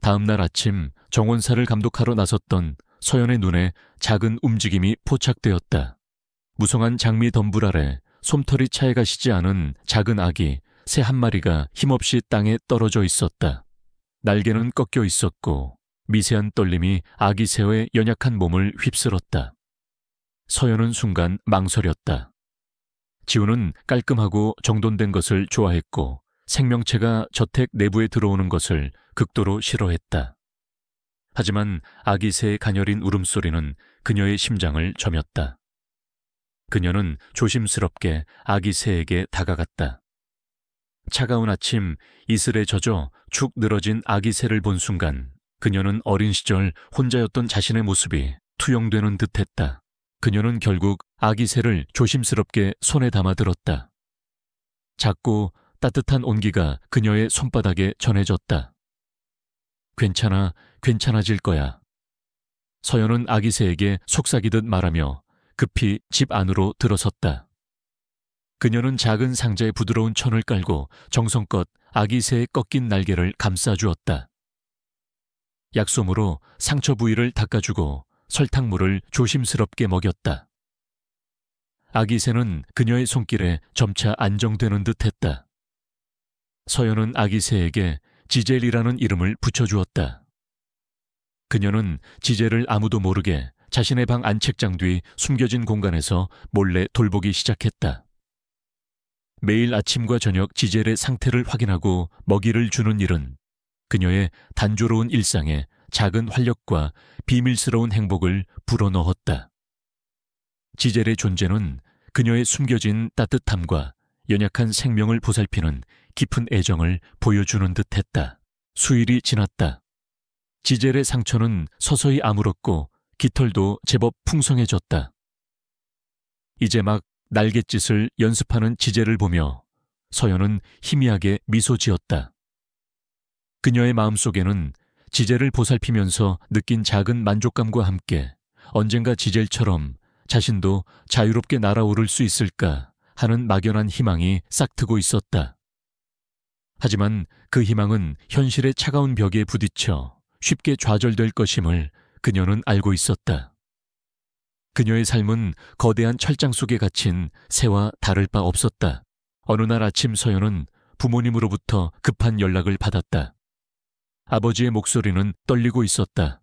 다음 날 아침 정원사를 감독하러 나섰던 서연의 눈에 작은 움직임이 포착되었다. 무성한 장미 덤불 아래 솜털이 차에 가시지 않은 작은 아기 새 한 마리가 힘없이 땅에 떨어져 있었다. 날개는 꺾여 있었고 미세한 떨림이 아기 새의 연약한 몸을 휩쓸었다. 서연은 순간 망설였다. 지우는 깔끔하고 정돈된 것을 좋아했고 생명체가 저택 내부에 들어오는 것을 극도로 싫어했다. 하지만 아기 새의 가녀린 울음소리는 그녀의 심장을 저몄다. 그녀는 조심스럽게 아기 새에게 다가갔다. 차가운 아침 이슬에 젖어 축 늘어진 아기 새를 본 순간 그녀는 어린 시절 혼자였던 자신의 모습이 투영되는 듯했다. 그녀는 결국 아기 새를 조심스럽게 손에 담아들었다. 작고 따뜻한 온기가 그녀의 손바닥에 전해졌다. 괜찮아, 괜찮아질 거야. 서연은 아기 새에게 속삭이듯 말하며 급히 집 안으로 들어섰다. 그녀는 작은 상자에 부드러운 천을 깔고 정성껏 아기 새의 꺾인 날개를 감싸주었다. 약솜으로 상처 부위를 닦아주고 설탕물을 조심스럽게 먹였다. 아기 새는 그녀의 손길에 점차 안정되는 듯했다. 서연은 아기 새에게 지젤이라는 이름을 붙여주었다. 그녀는 지젤을 아무도 모르게 자신의 방 안책장 뒤 숨겨진 공간에서 몰래 돌보기 시작했다. 매일 아침과 저녁 지젤의 상태를 확인하고 먹이를 주는 일은 그녀의 단조로운 일상에 작은 활력과 비밀스러운 행복을 불어넣었다. 지젤의 존재는 그녀의 숨겨진 따뜻함과 연약한 생명을 보살피는 깊은 애정을 보여주는 듯했다. 수일이 지났다. 지젤의 상처는 서서히 아물었고 깃털도 제법 풍성해졌다. 이제 막 날갯짓을 연습하는 지젤을 보며 서연은 희미하게 미소 지었다. 그녀의 마음속에는 지젤을 보살피면서 느낀 작은 만족감과 함께 언젠가 지젤처럼 자신도 자유롭게 날아오를 수 있을까 하는 막연한 희망이 싹트고 있었다. 하지만 그 희망은 현실의 차가운 벽에 부딪혀 쉽게 좌절될 것임을 그녀는 알고 있었다. 그녀의 삶은 거대한 철장 속에 갇힌 새와 다를 바 없었다. 어느 날 아침 서연은 부모님으로부터 급한 연락을 받았다. 아버지의 목소리는 떨리고 있었다.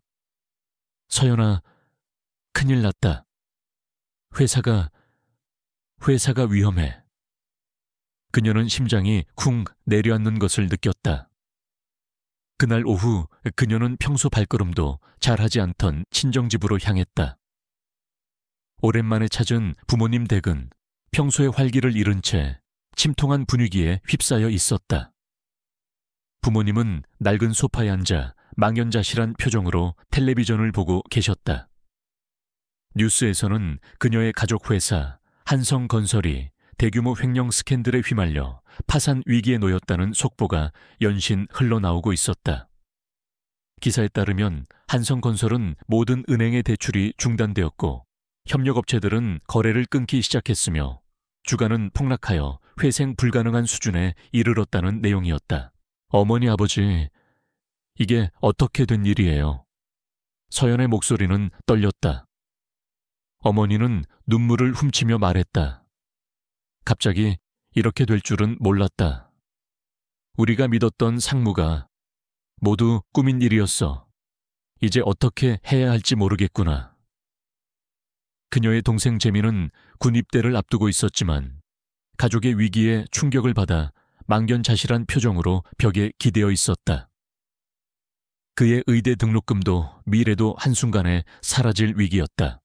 서연아, 큰일 났다. 회사가 위험해. 그녀는 심장이 쿵 내려앉는 것을 느꼈다. 그날 오후 그녀는 평소 발걸음도 잘하지 않던 친정집으로 향했다. 오랜만에 찾은 부모님 댁은 평소의 활기를 잃은 채 침통한 분위기에 휩싸여 있었다. 부모님은 낡은 소파에 앉아 망연자실한 표정으로 텔레비전을 보고 계셨다. 뉴스에서는 그녀의 가족 회사 한성건설이 대규모 횡령 스캔들에 휘말려 파산 위기에 놓였다는 속보가 연신 흘러나오고 있었다. 기사에 따르면 한성건설은 모든 은행의 대출이 중단되었고 협력업체들은 거래를 끊기 시작했으며 주가는 폭락하여 회생 불가능한 수준에 이르렀다는 내용이었다. 어머니, 아버지, 이게 어떻게 된 일이에요? 서연의 목소리는 떨렸다. 어머니는 눈물을 훔치며 말했다. 갑자기 이렇게 될 줄은 몰랐다. 우리가 믿었던 상무가 모두 꾸민 일이었어. 이제 어떻게 해야 할지 모르겠구나. 그녀의 동생 재민은 군 입대를 앞두고 있었지만 가족의 위기에 충격을 받아 망연자실한 표정으로 벽에 기대어 있었다. 그의 의대 등록금도 미래도 한순간에 사라질 위기였다.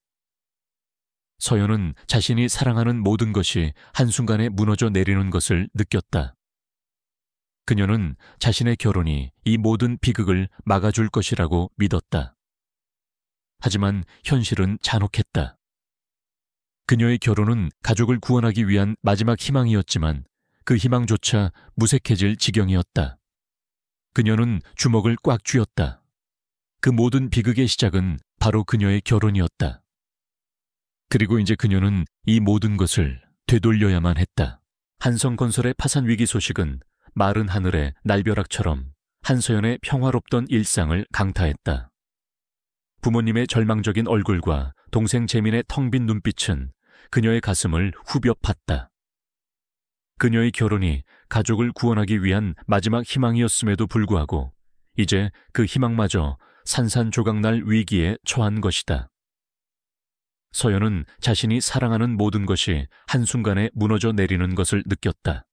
서연은 자신이 사랑하는 모든 것이 한순간에 무너져 내리는 것을 느꼈다. 그녀는 자신의 결혼이 이 모든 비극을 막아줄 것이라고 믿었다. 하지만 현실은 잔혹했다. 그녀의 결혼은 가족을 구원하기 위한 마지막 희망이었지만 그 희망조차 무색해질 지경이었다. 그녀는 주먹을 꽉 쥐었다. 그 모든 비극의 시작은 바로 그녀의 결혼이었다. 그리고 이제 그녀는 이 모든 것을 되돌려야만 했다. 한성건설의 파산 위기 소식은 마른 하늘의 날벼락처럼 한서연의 평화롭던 일상을 강타했다. 부모님의 절망적인 얼굴과 동생 재민의 텅 빈 눈빛은 그녀의 가슴을 후벼 팠다. 그녀의 결혼이 가족을 구원하기 위한 마지막 희망이었음에도 불구하고 이제 그 희망마저 산산조각날 위기에 처한 것이다. 서연은 자신이 사랑하는 모든 것이 한순간에 무너져 내리는 것을 느꼈다.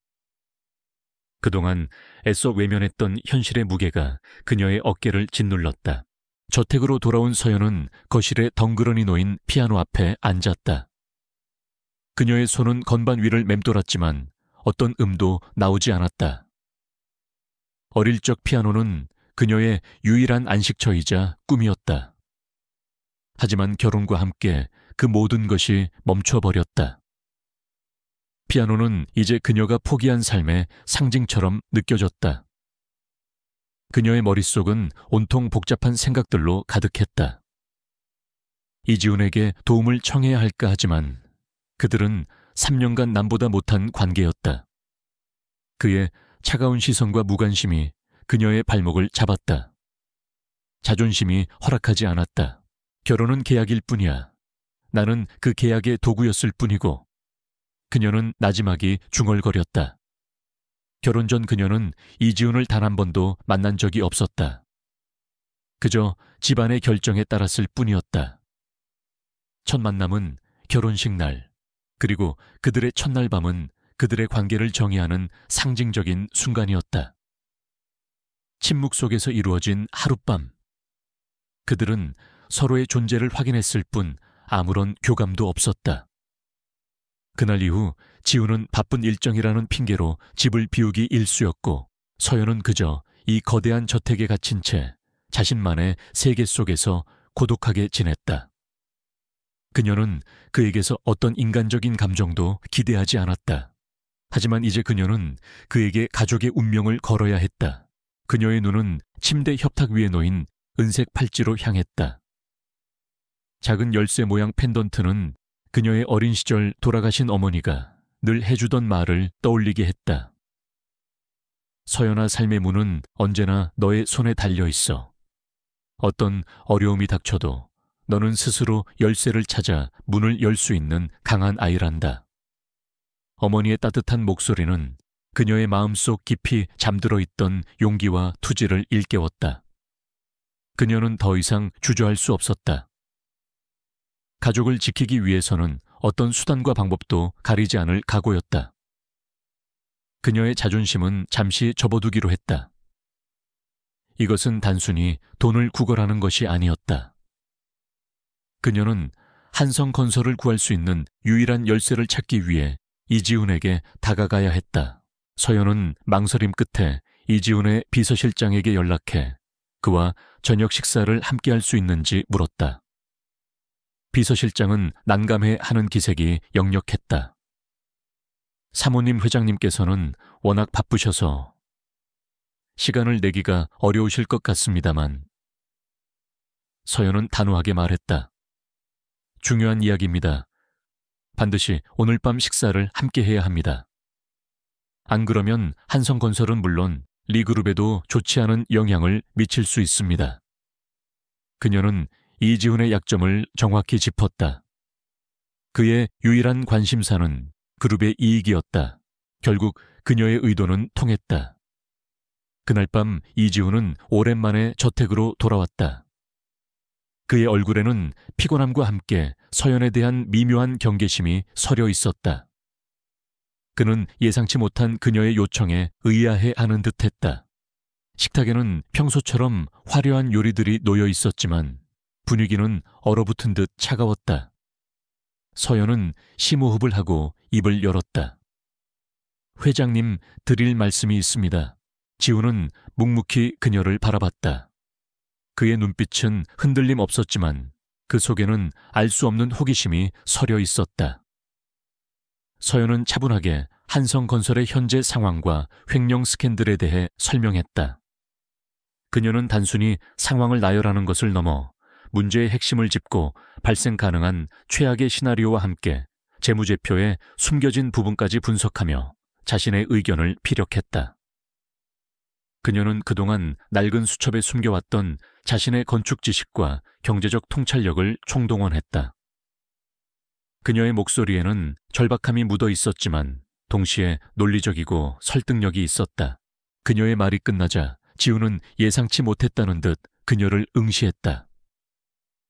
그동안 애써 외면했던 현실의 무게가 그녀의 어깨를 짓눌렀다. 저택으로 돌아온 서연은 거실에 덩그러니 놓인 피아노 앞에 앉았다. 그녀의 손은 건반 위를 맴돌았지만 어떤 음도 나오지 않았다. 어릴 적 피아노는 그녀의 유일한 안식처이자 꿈이었다. 하지만 결혼과 함께 그 모든 것이 멈춰버렸다. 피아노는 이제 그녀가 포기한 삶의 상징처럼 느껴졌다. 그녀의 머릿속은 온통 복잡한 생각들로 가득했다. 이지훈에게 도움을 청해야 할까 하지만 그들은 3년간 남보다 못한 관계였다. 그의 차가운 시선과 무관심이 그녀의 발목을 잡았다. 자존심이 허락하지 않았다. 결혼은 계약일 뿐이야. 나는 그 계약의 도구였을 뿐이고. 그녀는 나지막이 중얼거렸다. 결혼 전 그녀는 이지훈을 단 한 번도 만난 적이 없었다. 그저 집안의 결정에 따랐을 뿐이었다. 첫 만남은 결혼식 날, 그리고 그들의 첫날 밤은 그들의 관계를 정의하는 상징적인 순간이었다. 침묵 속에서 이루어진 하룻밤. 그들은 서로의 존재를 확인했을 뿐 아무런 교감도 없었다. 그날 이후 지훈은 바쁜 일정이라는 핑계로 집을 비우기 일쑤였고 서연은 그저 이 거대한 저택에 갇힌 채 자신만의 세계 속에서 고독하게 지냈다. 그녀는 그에게서 어떤 인간적인 감정도 기대하지 않았다. 하지만 이제 그녀는 그에게 가족의 운명을 걸어야 했다. 그녀의 눈은 침대 협탁 위에 놓인 은색 팔찌로 향했다. 작은 열쇠 모양 펜던트는 그녀의 어린 시절 돌아가신 어머니가 늘 해주던 말을 떠올리게 했다. 서연아, 삶의 문은 언제나 너의 손에 달려 있어. 어떤 어려움이 닥쳐도 너는 스스로 열쇠를 찾아 문을 열 수 있는 강한 아이란다. 어머니의 따뜻한 목소리는 그녀의 마음속 깊이 잠들어 있던 용기와 투지를 일깨웠다. 그녀는 더 이상 주저할 수 없었다. 가족을 지키기 위해서는 어떤 수단과 방법도 가리지 않을 각오였다. 그녀의 자존심은 잠시 접어두기로 했다. 이것은 단순히 돈을 구걸하는 것이 아니었다. 그녀는 한성건설을 구할 수 있는 유일한 열쇠를 찾기 위해 이지훈에게 다가가야 했다. 서연은 망설임 끝에 이지훈의 비서실장에게 연락해 그와 저녁 식사를 함께할 수 있는지 물었다. 비서실장은 난감해하는 기색이 역력했다. 사모님 회장님께서는 워낙 바쁘셔서 시간을 내기가 어려우실 것 같습니다만. 서연은 단호하게 말했다. 중요한 이야기입니다. 반드시 오늘 밤 식사를 함께 해야 합니다. 안 그러면 한성건설은 물론 리그룹에도 좋지 않은 영향을 미칠 수 있습니다. 그녀는 이지훈의 약점을 정확히 짚었다. 그의 유일한 관심사는 그룹의 이익이었다. 결국 그녀의 의도는 통했다. 그날 밤 이지훈은 오랜만에 저택으로 돌아왔다. 그의 얼굴에는 피곤함과 함께 서연에 대한 미묘한 경계심이 서려 있었다. 그는 예상치 못한 그녀의 요청에 의아해하는 듯했다. 식탁에는 평소처럼 화려한 요리들이 놓여 있었지만 분위기는 얼어붙은 듯 차가웠다. 서연은 심호흡을 하고 입을 열었다. 회장님, 드릴 말씀이 있습니다. 지훈은 묵묵히 그녀를 바라봤다. 그의 눈빛은 흔들림 없었지만 그 속에는 알 수 없는 호기심이 서려 있었다. 서연은 차분하게 한성건설의 현재 상황과 횡령 스캔들에 대해 설명했다. 그녀는 단순히 상황을 나열하는 것을 넘어 문제의 핵심을 짚고 발생 가능한 최악의 시나리오와 함께 재무제표의 숨겨진 부분까지 분석하며 자신의 의견을 피력했다. 그녀는 그동안 낡은 수첩에 숨겨왔던 자신의 건축 지식과 경제적 통찰력을 총동원했다. 그녀의 목소리에는 절박함이 묻어 있었지만 동시에 논리적이고 설득력이 있었다. 그녀의 말이 끝나자 지우는 예상치 못했다는 듯 그녀를 응시했다.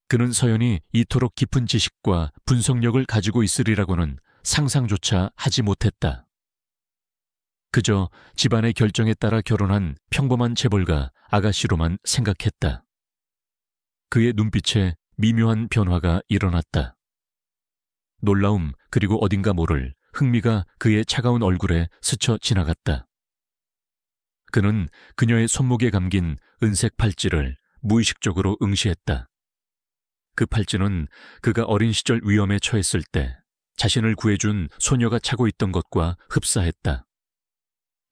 그는 서연이 이토록 깊은 지식과 분석력을 가지고 있으리라고는 상상조차 하지 못했다. 그저 집안의 결정에 따라 결혼한 평범한 재벌가 아가씨로만 생각했다. 그의 눈빛에 미묘한 변화가 일어났다. 놀라움 그리고 어딘가 모를 흥미가 그의 차가운 얼굴에 스쳐 지나갔다. 그는 그녀의 손목에 감긴 은색 팔찌를 무의식적으로 응시했다. 그 팔찌는 그가 어린 시절 위험에 처했을 때 자신을 구해준 소녀가 차고 있던 것과 흡사했다.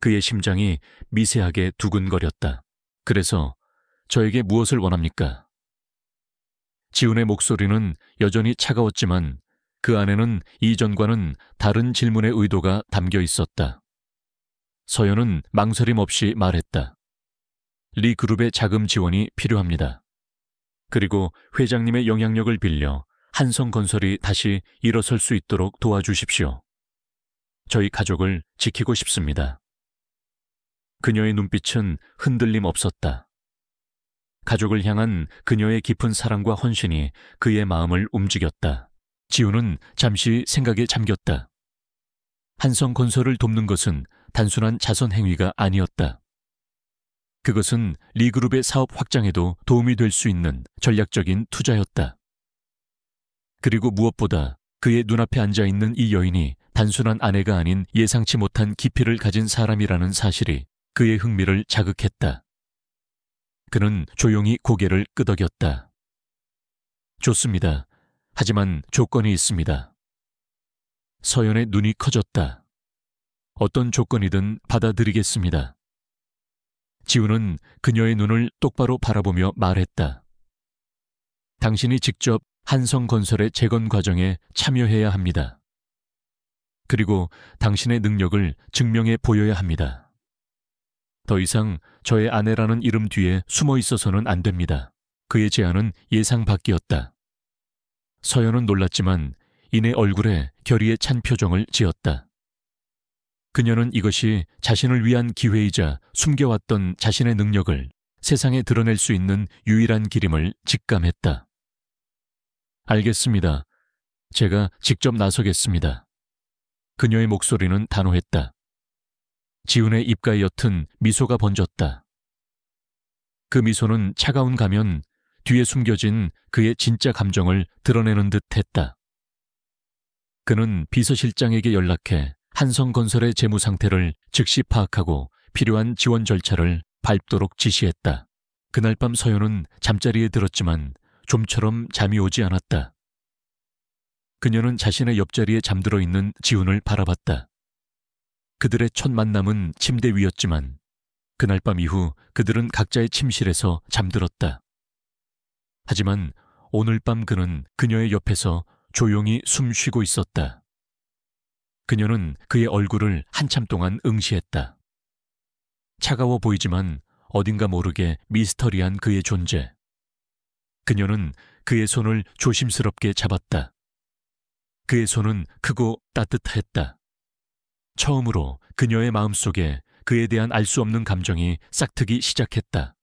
그의 심장이 미세하게 두근거렸다. 그래서 저에게 무엇을 원합니까? 지훈의 목소리는 여전히 차가웠지만 그 안에는 이전과는 다른 질문의 의도가 담겨 있었다. 서연은 망설임 없이 말했다. 리 그룹의 자금 지원이 필요합니다. 그리고 회장님의 영향력을 빌려 한성건설이 다시 일어설 수 있도록 도와주십시오. 저희 가족을 지키고 싶습니다. 그녀의 눈빛은 흔들림 없었다. 가족을 향한 그녀의 깊은 사랑과 헌신이 그의 마음을 움직였다. 지우는 잠시 생각에 잠겼다. 한성건설을 돕는 것은 단순한 자선 행위가 아니었다. 그것은 리그룹의 사업 확장에도 도움이 될 수 있는 전략적인 투자였다. 그리고 무엇보다 그의 눈앞에 앉아있는 이 여인이 단순한 아내가 아닌 예상치 못한 깊이를 가진 사람이라는 사실이 그의 흥미를 자극했다. 그는 조용히 고개를 끄덕였다. 좋습니다. 하지만 조건이 있습니다. 서연의 눈이 커졌다. 어떤 조건이든 받아들이겠습니다. 지우는 그녀의 눈을 똑바로 바라보며 말했다. 당신이 직접 한성건설의 재건 과정에 참여해야 합니다. 그리고 당신의 능력을 증명해 보여야 합니다. 더 이상 저의 아내라는 이름 뒤에 숨어 있어서는 안 됩니다. 그의 제안은 예상 밖이었다. 서연은 놀랐지만 이내 얼굴에 결의에 찬 표정을 지었다. 그녀는 이것이 자신을 위한 기회이자 숨겨왔던 자신의 능력을 세상에 드러낼 수 있는 유일한 길임을 직감했다. 알겠습니다. 제가 직접 나서겠습니다. 그녀의 목소리는 단호했다. 지훈의 입가에 옅은 미소가 번졌다. 그 미소는 차가운 가면 뒤에 숨겨진 그의 진짜 감정을 드러내는 듯 했다. 그는 비서실장에게 연락해 한성건설의 재무 상태를 즉시 파악하고 필요한 지원 절차를 밟도록 지시했다. 그날 밤 서연은 잠자리에 들었지만 좀처럼 잠이 오지 않았다. 그녀는 자신의 옆자리에 잠들어 있는 지훈을 바라봤다. 그들의 첫 만남은 침대 위였지만 그날 밤 이후 그들은 각자의 침실에서 잠들었다. 하지만 오늘 밤 그는 그녀의 옆에서 조용히 숨 쉬고 있었다. 그녀는 그의 얼굴을 한참 동안 응시했다. 차가워 보이지만 어딘가 모르게 미스터리한 그의 존재. 그녀는 그의 손을 조심스럽게 잡았다. 그의 손은 크고 따뜻했다. 처음으로 그녀의 마음속에 그에 대한 알 수 없는 감정이 싹트기 시작했다.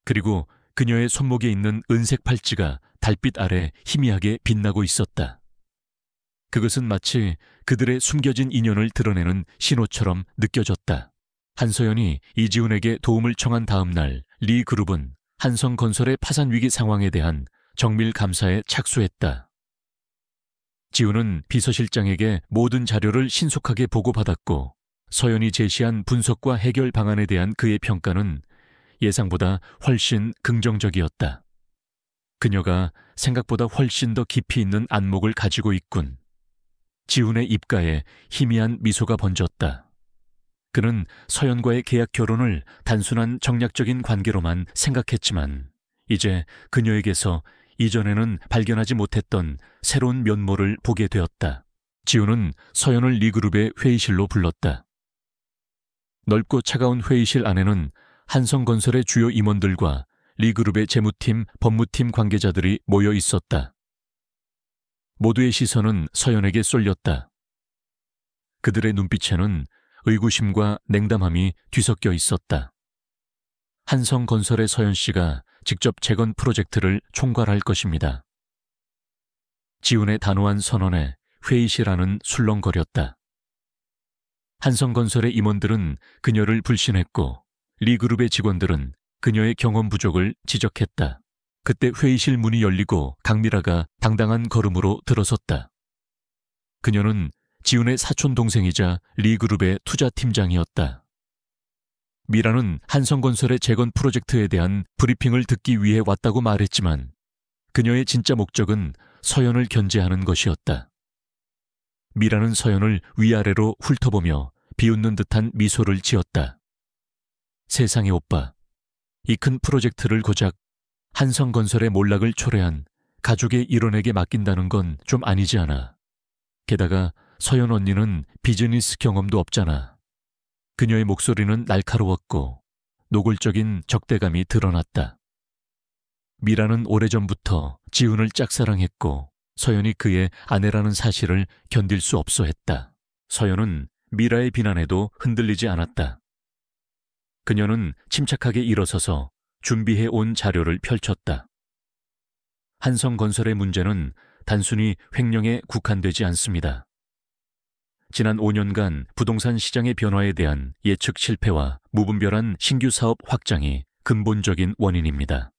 그리고 그녀의 손목에 있는 은색 팔찌가 달빛 아래 희미하게 빛나고 있었다. 그것은 마치 그들의 숨겨진 인연을 드러내는 신호처럼 느껴졌다. 한서연이 이지훈에게 도움을 청한 다음 날 리 그룹은 한성건설의 파산 위기 상황에 대한 정밀 감사에 착수했다. 지훈은 비서실장에게 모든 자료를 신속하게 보고받았고 서연이 제시한 분석과 해결 방안에 대한 그의 평가는 예상보다 훨씬 긍정적이었다. 그녀가 생각보다 훨씬 더 깊이 있는 안목을 가지고 있군. 지훈의 입가에 희미한 미소가 번졌다. 그는 서연과의 계약 결혼을 단순한 정략적인 관계로만 생각했지만 이제 그녀에게서 이전에는 발견하지 못했던 새로운 면모를 보게 되었다. 지훈은 서연을 리그룹의 회의실로 불렀다. 넓고 차가운 회의실 안에는 한성건설의 주요 임원들과 리그룹의 재무팀, 법무팀 관계자들이 모여 있었다. 모두의 시선은 서연에게 쏠렸다. 그들의 눈빛에는 의구심과 냉담함이 뒤섞여 있었다. 한성건설의 서연 씨가 직접 재건 프로젝트를 총괄할 것입니다. 지훈의 단호한 선언에 회의실 안은 술렁거렸다. 한성건설의 임원들은 그녀를 불신했고 리그룹의 직원들은 그녀의 경험 부족을 지적했다. 그때 회의실 문이 열리고 강미라가 당당한 걸음으로 들어섰다. 그녀는 지훈의 사촌동생이자 리그룹의 투자팀장이었다. 미라는 한성건설의 재건 프로젝트에 대한 브리핑을 듣기 위해 왔다고 말했지만 그녀의 진짜 목적은 서연을 견제하는 것이었다. 미라는 서연을 위아래로 훑어보며 비웃는 듯한 미소를 지었다. 세상에 오빠, 이 큰 프로젝트를 고작 한성건설의 몰락을 초래한 가족의 일원에게 맡긴다는 건 좀 아니지 않아. 게다가 서연 언니는 비즈니스 경험도 없잖아. 그녀의 목소리는 날카로웠고 노골적인 적대감이 드러났다. 미라는 오래전부터 지훈을 짝사랑했고 서연이 그의 아내라는 사실을 견딜 수 없어 했다. 서연은 미라의 비난에도 흔들리지 않았다. 그녀는 침착하게 일어서서 준비해 온 자료를 펼쳤다. 한성건설의 문제는 단순히 횡령에 국한되지 않습니다. 지난 5년간 부동산 시장의 변화에 대한 예측 실패와 무분별한 신규 사업 확장이 근본적인 원인입니다.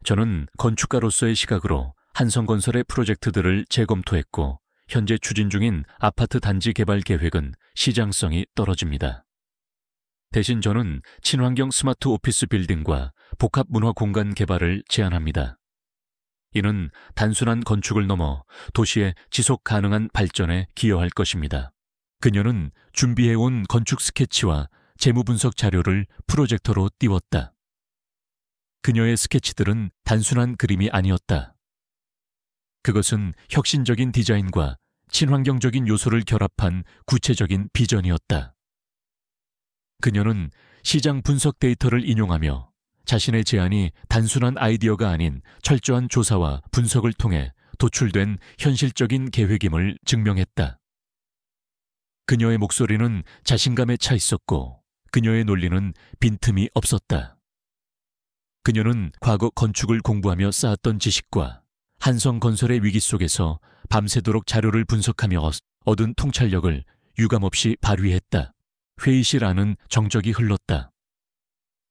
저는 건축가로서의 시각으로 한성건설의 프로젝트들을 재검토했고 현재 추진 중인 아파트 단지 개발 계획은 시장성이 떨어집니다. 대신 저는 친환경 스마트 오피스 빌딩과 복합 문화 공간 개발을 제안합니다. 이는 단순한 건축을 넘어 도시의 지속 가능한 발전에 기여할 것입니다. 그녀는 준비해온 건축 스케치와 재무 분석 자료를 프로젝터로 띄웠다. 그녀의 스케치들은 단순한 그림이 아니었다. 그것은 혁신적인 디자인과 친환경적인 요소를 결합한 구체적인 비전이었다. 그녀는 시장 분석 데이터를 인용하며 자신의 제안이 단순한 아이디어가 아닌 철저한 조사와 분석을 통해 도출된 현실적인 계획임을 증명했다. 그녀의 목소리는 자신감에 차 있었고 그녀의 논리는 빈틈이 없었다. 그녀는 과거 건축을 공부하며 쌓았던 지식과 한성건설의 위기 속에서 밤새도록 자료를 분석하며 얻은 통찰력을 유감없이 발휘했다. 회의실 안은 정적이 흘렀다.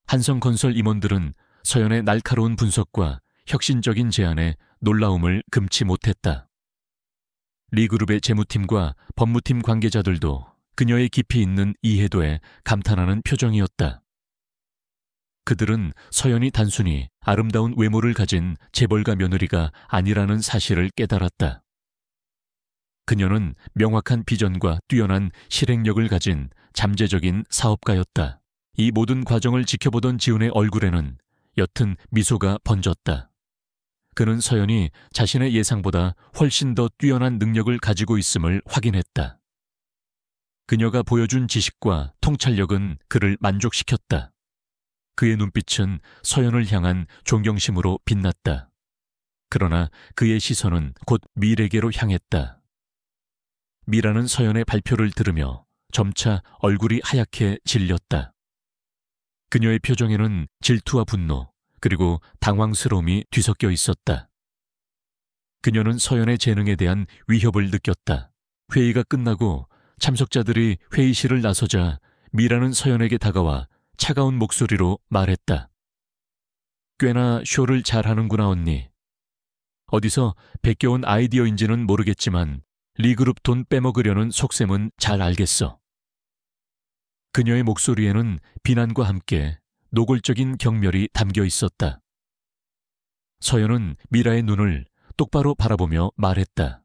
한성건설 임원들은 서연의 날카로운 분석과 혁신적인 제안에 놀라움을 금치 못했다. 리그룹의 재무팀과 법무팀 관계자들도 그녀의 깊이 있는 이해도에 감탄하는 표정이었다. 그들은 서연이 단순히 아름다운 외모를 가진 재벌가 며느리가 아니라는 사실을 깨달았다. 그녀는 명확한 비전과 뛰어난 실행력을 가진 잠재적인 사업가였다. 이 모든 과정을 지켜보던 지훈의 얼굴에는 옅은 미소가 번졌다. 그는 서연이 자신의 예상보다 훨씬 더 뛰어난 능력을 가지고 있음을 확인했다. 그녀가 보여준 지식과 통찰력은 그를 만족시켰다. 그의 눈빛은 서연을 향한 존경심으로 빛났다. 그러나 그의 시선은 곧 미래계로 향했다. 미라는 서연의 발표를 들으며 점차 얼굴이 하얗게 질렸다. 그녀의 표정에는 질투와 분노, 그리고 당황스러움이 뒤섞여 있었다. 그녀는 서연의 재능에 대한 위협을 느꼈다. 회의가 끝나고 참석자들이 회의실을 나서자 미라는 서연에게 다가와 차가운 목소리로 말했다. 꽤나 쇼를 잘하는구나 언니. 어디서 베껴온 아이디어인지는 모르겠지만 리그룹 돈 빼먹으려는 속셈은 잘 알겠어. 그녀의 목소리에는 비난과 함께 노골적인 경멸이 담겨 있었다. 서연은 미라의 눈을 똑바로 바라보며 말했다.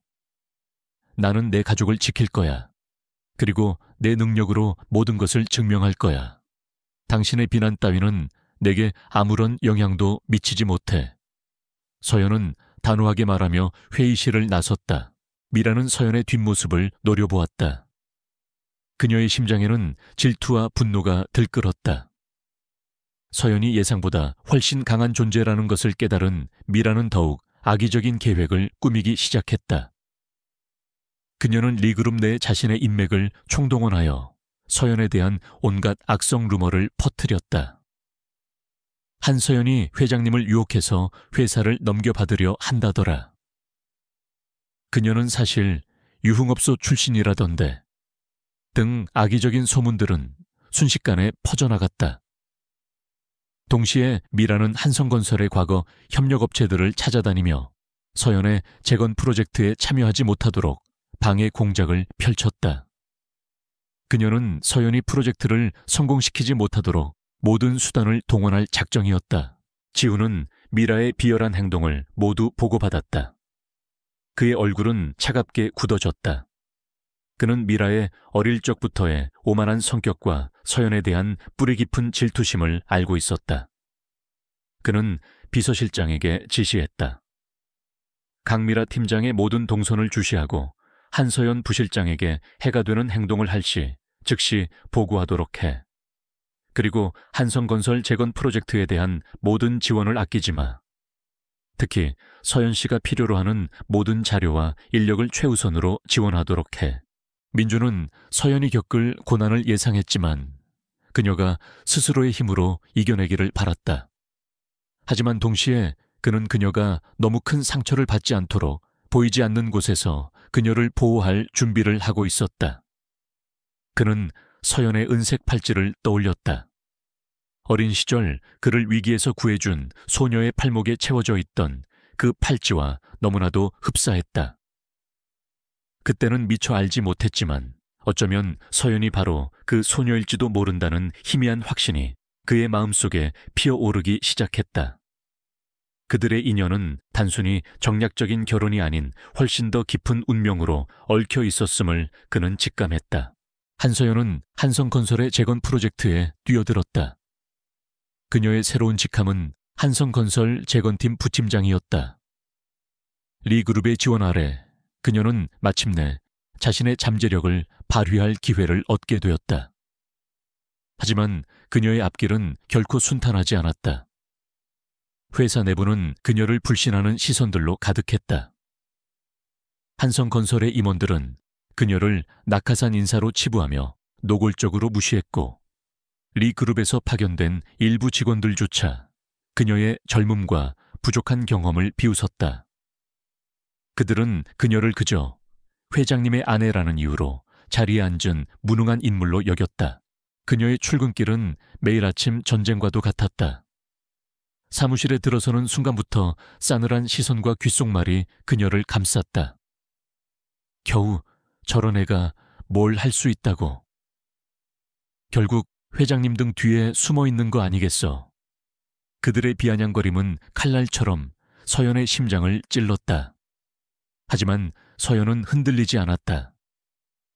나는 내 가족을 지킬 거야. 그리고 내 능력으로 모든 것을 증명할 거야. 당신의 비난 따위는 내게 아무런 영향도 미치지 못해. 서연은 단호하게 말하며 회의실을 나섰다. 미라는 서연의 뒷모습을 노려보았다. 그녀의 심장에는 질투와 분노가 들끓었다. 서연이 예상보다 훨씬 강한 존재라는 것을 깨달은 미라는 더욱 악의적인 계획을 꾸미기 시작했다. 그녀는 리그룹 내 자신의 인맥을 총동원하여 서연에 대한 온갖 악성 루머를 퍼뜨렸다. 한서연이 회장님을 유혹해서 회사를 넘겨받으려 한다더라. 그녀는 사실 유흥업소 출신이라던데 등 악의적인 소문들은 순식간에 퍼져나갔다. 동시에 미라는 한성건설의 과거 협력업체들을 찾아다니며 서연의 재건 프로젝트에 참여하지 못하도록 방해 공작을 펼쳤다. 그녀는 서연이 프로젝트를 성공시키지 못하도록 모든 수단을 동원할 작정이었다. 지우는 미라의 비열한 행동을 모두 보고받았다. 그의 얼굴은 차갑게 굳어졌다. 그는 미라의 어릴 적부터의 오만한 성격과 서연에 대한 뿌리 깊은 질투심을 알고 있었다. 그는 비서실장에게 지시했다. 강미라 팀장의 모든 동선을 주시하고 한서연 부실장에게 해가 되는 행동을 할 시 즉시 보고하도록 해. 그리고 한성건설 재건 프로젝트에 대한 모든 지원을 아끼지 마. 특히 서연 씨가 필요로 하는 모든 자료와 인력을 최우선으로 지원하도록 해. 민주는 서연이 겪을 고난을 예상했지만 그녀가 스스로의 힘으로 이겨내기를 바랐다. 하지만 동시에 그는 그녀가 너무 큰 상처를 받지 않도록 보이지 않는 곳에서 그녀를 보호할 준비를 하고 있었다. 그는 서연의 은색 팔찌를 떠올렸다. 어린 시절 그를 위기에서 구해준 소녀의 팔목에 채워져 있던 그 팔찌와 너무나도 흡사했다. 그때는 미처 알지 못했지만 어쩌면 서연이 바로 그 소녀일지도 모른다는 희미한 확신이 그의 마음속에 피어오르기 시작했다. 그들의 인연은 단순히 정략적인 결혼이 아닌 훨씬 더 깊은 운명으로 얽혀 있었음을 그는 직감했다. 한서연은 한성건설의 재건 프로젝트에 뛰어들었다. 그녀의 새로운 직함은 한성건설 재건팀 부팀장이었다. 리그룹의 지원 아래 그녀는 마침내 자신의 잠재력을 발휘할 기회를 얻게 되었다. 하지만 그녀의 앞길은 결코 순탄하지 않았다. 회사 내부는 그녀를 불신하는 시선들로 가득했다. 한성건설의 임원들은 그녀를 낙하산 인사로 치부하며 노골적으로 무시했고 리그룹에서 파견된 일부 직원들조차 그녀의 젊음과 부족한 경험을 비웃었다. 그들은 그녀를 그저 회장님의 아내라는 이유로 자리에 앉은 무능한 인물로 여겼다. 그녀의 출근길은 매일 아침 전쟁과도 같았다. 사무실에 들어서는 순간부터 싸늘한 시선과 귓속말이 그녀를 감쌌다. 겨우 저런 애가 뭘 할 수 있다고. 결국 회장님 등 뒤에 숨어 있는 거 아니겠어. 그들의 비아냥거림은 칼날처럼 서연의 심장을 찔렀다. 하지만 서연은 흔들리지 않았다.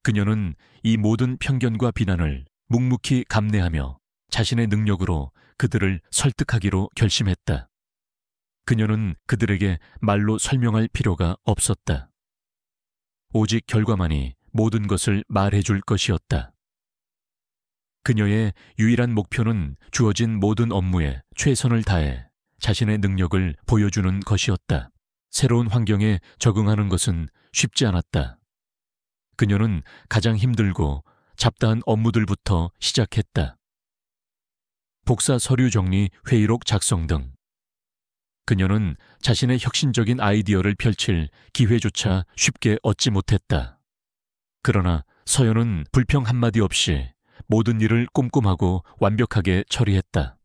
그녀는 이 모든 편견과 비난을 묵묵히 감내하며 자신의 능력으로 그들을 설득하기로 결심했다. 그녀는 그들에게 말로 설명할 필요가 없었다. 오직 결과만이 모든 것을 말해줄 것이었다. 그녀의 유일한 목표는 주어진 모든 업무에 최선을 다해 자신의 능력을 보여주는 것이었다. 새로운 환경에 적응하는 것은 쉽지 않았다. 그녀는 가장 힘들고 잡다한 업무들부터 시작했다. 복사 서류 정리, 회의록 작성 등. 그녀는 자신의 혁신적인 아이디어를 펼칠 기회조차 쉽게 얻지 못했다. 그러나 서연은 불평 한마디 없이 모든 일을 꼼꼼하고 완벽하게 처리했다.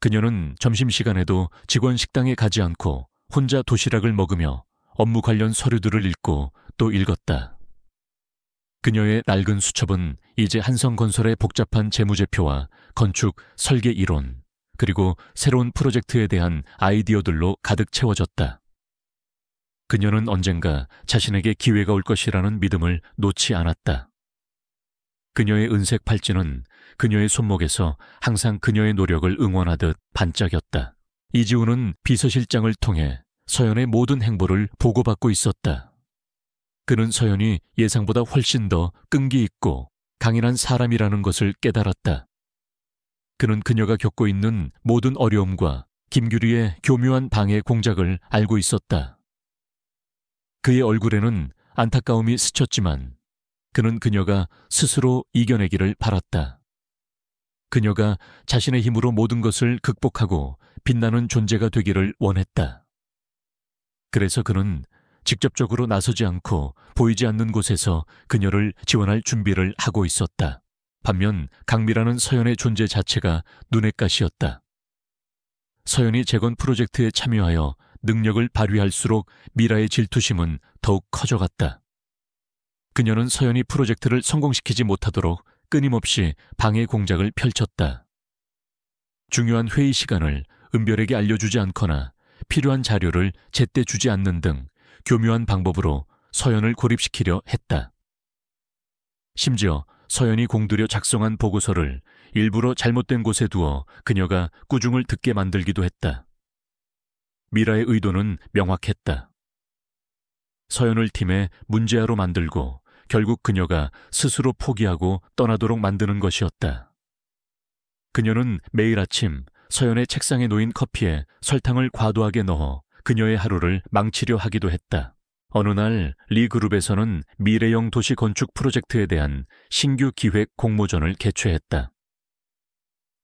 그녀는 점심시간에도 직원 식당에 가지 않고 혼자 도시락을 먹으며 업무 관련 서류들을 읽고 또 읽었다. 그녀의 낡은 수첩은 이제 한성건설의 복잡한 재무제표와 건축, 설계 이론, 그리고 새로운 프로젝트에 대한 아이디어들로 가득 채워졌다. 그녀는 언젠가 자신에게 기회가 올 것이라는 믿음을 놓지 않았다. 그녀의 은색 팔찌는 그녀의 손목에서 항상 그녀의 노력을 응원하듯 반짝였다. 이지우는 비서실장을 통해 서연의 모든 행보를 보고받고 있었다. 그는 서연이 예상보다 훨씬 더 끈기 있고 강인한 사람이라는 것을 깨달았다. 그는 그녀가 겪고 있는 모든 어려움과 김규리의 교묘한 방해 공작을 알고 있었다. 그의 얼굴에는 안타까움이 스쳤지만 그는 그녀가 스스로 이겨내기를 바랐다. 그녀가 자신의 힘으로 모든 것을 극복하고 빛나는 존재가 되기를 원했다. 그래서 그는 직접적으로 나서지 않고 보이지 않는 곳에서 그녀를 지원할 준비를 하고 있었다. 반면 강미라는 서연의 존재 자체가 눈에 가시였다. 서연이 재건 프로젝트에 참여하여 능력을 발휘할수록 미라의 질투심은 더욱 커져갔다. 그녀는 서연이 프로젝트를 성공시키지 못하도록 끊임없이 방해 공작을 펼쳤다. 중요한 회의 시간을 은별에게 알려주지 않거나 필요한 자료를 제때 주지 않는 등 교묘한 방법으로 서연을 고립시키려 했다. 심지어 서연이 공들여 작성한 보고서를 일부러 잘못된 곳에 두어 그녀가 꾸중을 듣게 만들기도 했다. 미라의 의도는 명확했다. 서연을 팀의 문제아로 만들고 결국 그녀가 스스로 포기하고 떠나도록 만드는 것이었다. 그녀는 매일 아침 서연의 책상에 놓인 커피에 설탕을 과도하게 넣어 그녀의 하루를 망치려 하기도 했다. 어느 날 리 그룹에서는 미래형 도시 건축 프로젝트에 대한 신규 기획 공모전을 개최했다.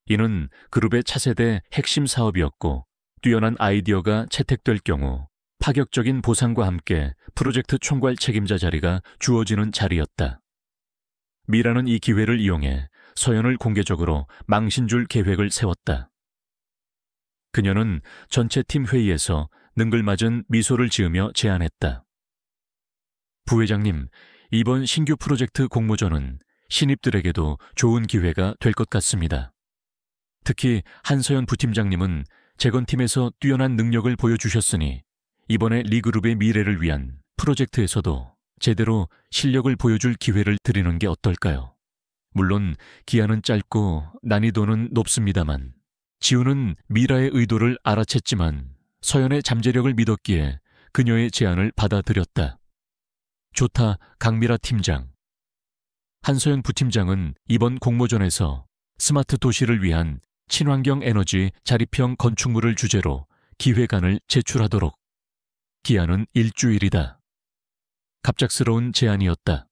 이는 그룹의 차세대 핵심 사업이었고 뛰어난 아이디어가 채택될 경우 파격적인 보상과 함께 프로젝트 총괄 책임자 자리가 주어지는 자리였다. 미라는 이 기회를 이용해 서연을 공개적으로 망신줄 계획을 세웠다. 그녀는 전체 팀 회의에서 능글맞은 미소를 지으며 제안했다. 부회장님, 이번 신규 프로젝트 공모전은 신입들에게도 좋은 기회가 될 것 같습니다. 특히 한서연 부팀장님은 재건팀에서 뛰어난 능력을 보여주셨으니 이번에 리그룹의 미래를 위한 프로젝트에서도 제대로 실력을 보여줄 기회를 드리는 게 어떨까요? 물론 기한은 짧고 난이도는 높습니다만 지우는 미라의 의도를 알아챘지만 서연의 잠재력을 믿었기에 그녀의 제안을 받아들였다. 좋다, 강미라 팀장. 한서연 부팀장은 이번 공모전에서 스마트 도시를 위한 친환경 에너지 자립형 건축물을 주제로 기획안을 제출하도록. 기한은 일주일이다. 갑작스러운 제안이었다.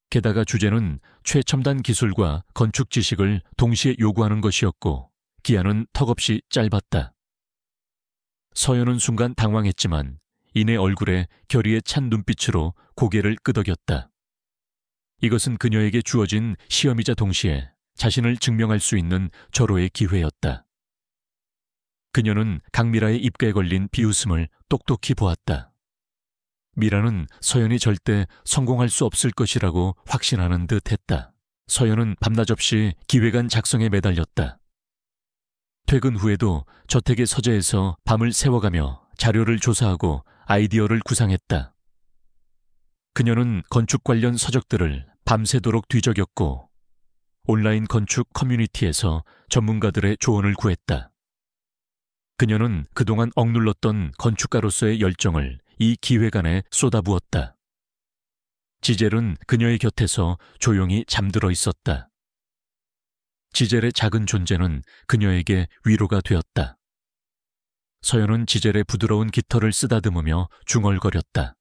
게다가 주제는 최첨단 기술과 건축 지식을 동시에 요구하는 것이었고 기한은 턱없이 짧았다. 서연은 순간 당황했지만 이내 얼굴에 결의에 찬 눈빛으로 고개를 끄덕였다. 이것은 그녀에게 주어진 시험이자 동시에 자신을 증명할 수 있는 절호의 기회였다. 그녀는 강미라의 입가에 걸린 비웃음을 똑똑히 보았다. 미라는 서연이 절대 성공할 수 없을 것이라고 확신하는 듯 했다. 서연은 밤낮 없이 기획안 작성에 매달렸다. 퇴근 후에도 저택의 서재에서 밤을 새워가며 자료를 조사하고 아이디어를 구상했다. 그녀는 건축 관련 서적들을 밤새도록 뒤적였고 온라인 건축 커뮤니티에서 전문가들의 조언을 구했다. 그녀는 그동안 억눌렀던 건축가로서의 열정을 이 기획안에 쏟아부었다. 지젤은 그녀의 곁에서 조용히 잠들어 있었다. 지젤의 작은 존재는 그녀에게 위로가 되었다. 서연은 지젤의 부드러운 깃털을 쓰다듬으며 중얼거렸다.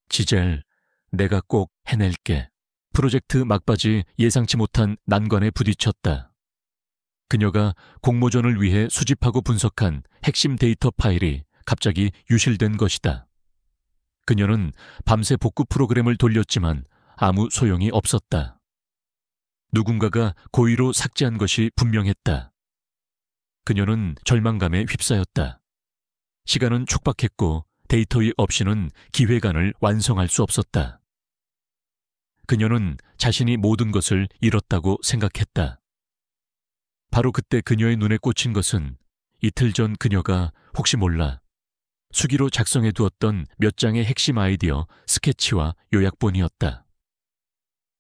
지젤, 내가 꼭 해낼게. 프로젝트 막바지 예상치 못한 난관에 부딪혔다. 그녀가 공모전을 위해 수집하고 분석한 핵심 데이터 파일이 갑자기 유실된 것이다. 그녀는 밤새 복구 프로그램을 돌렸지만 아무 소용이 없었다. 누군가가 고의로 삭제한 것이 분명했다. 그녀는 절망감에 휩싸였다. 시간은 촉박했고 데이터이 없이는 기획안을 완성할 수 없었다. 그녀는 자신이 모든 것을 잃었다고 생각했다. 바로 그때 그녀의 눈에 꽂힌 것은 이틀 전 그녀가 혹시 몰라 수기로 작성해 두었던 몇 장의 핵심 아이디어 스케치와 요약본이었다.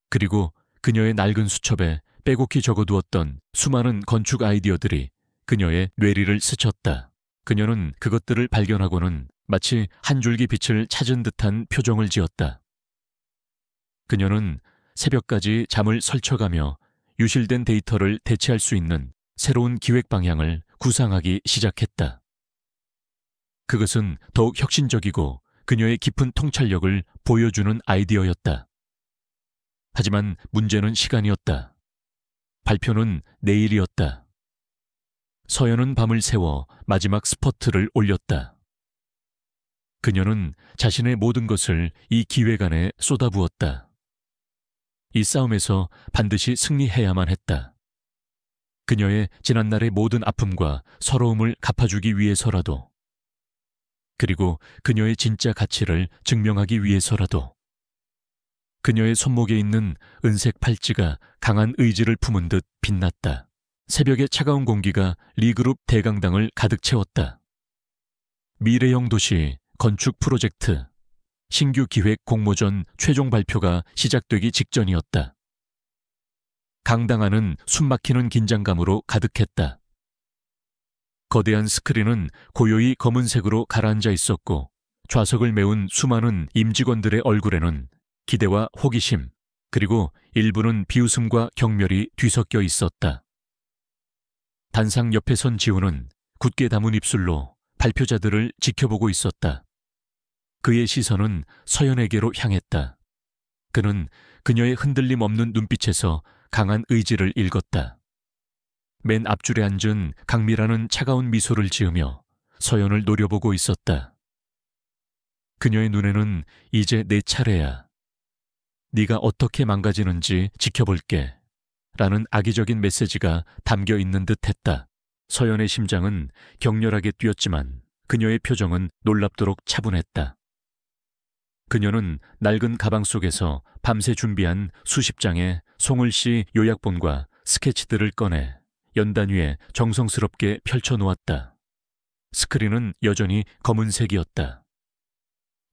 그리고 그녀의 낡은 수첩에 빼곡히 적어두었던 수많은 건축 아이디어들이 그녀의 뇌리를 스쳤다. 그녀는 그것들을 발견하고는 마치 한 줄기 빛을 찾은 듯한 표정을 지었다. 그녀는 새벽까지 잠을 설쳐가며 유실된 데이터를 대체할 수 있는 새로운 기획 방향을 구상하기 시작했다. 그것은 더욱 혁신적이고 그녀의 깊은 통찰력을 보여주는 아이디어였다. 하지만 문제는 시간이었다. 발표는 내일이었다. 서연은 밤을 새워 마지막 스퍼트를 올렸다. 그녀는 자신의 모든 것을 이 기획 안에 쏟아부었다. 이 싸움에서 반드시 승리해야만 했다. 그녀의 지난날의 모든 아픔과 서러움을 갚아주기 위해서라도, 그리고 그녀의 진짜 가치를 증명하기 위해서라도. 그녀의 손목에 있는 은색 팔찌가 강한 의지를 품은 듯 빛났다. 새벽의 차가운 공기가 리그룹 대강당을 가득 채웠다. 미래형 도시 건축 프로젝트 신규 기획 공모전 최종 발표가 시작되기 직전이었다. 강당 안은 숨막히는 긴장감으로 가득했다. 거대한 스크린은 고요히 검은색으로 가라앉아 있었고 좌석을 메운 수많은 임직원들의 얼굴에는 기대와 호기심, 그리고 일부는 비웃음과 경멸이 뒤섞여 있었다. 단상 옆에 선 지우는 굳게 담은 입술로 발표자들을 지켜보고 있었다. 그의 시선은 서연에게로 향했다. 그는 그녀의 흔들림 없는 눈빛에서 강한 의지를 읽었다. 맨 앞줄에 앉은 강미라는 차가운 미소를 지으며 서연을 노려보고 있었다. 그녀의 눈에는 이제 내 차례야. 네가 어떻게 망가지는지 지켜볼게. 라는 악의적인 메시지가 담겨 있는 듯했다. 서연의 심장은 격렬하게 뛰었지만 그녀의 표정은 놀랍도록 차분했다. 그녀는 낡은 가방 속에서 밤새 준비한 수십 장의 송을 씨 요약본과 스케치들을 꺼내 연단 위에 정성스럽게 펼쳐놓았다. 스크린은 여전히 검은색이었다.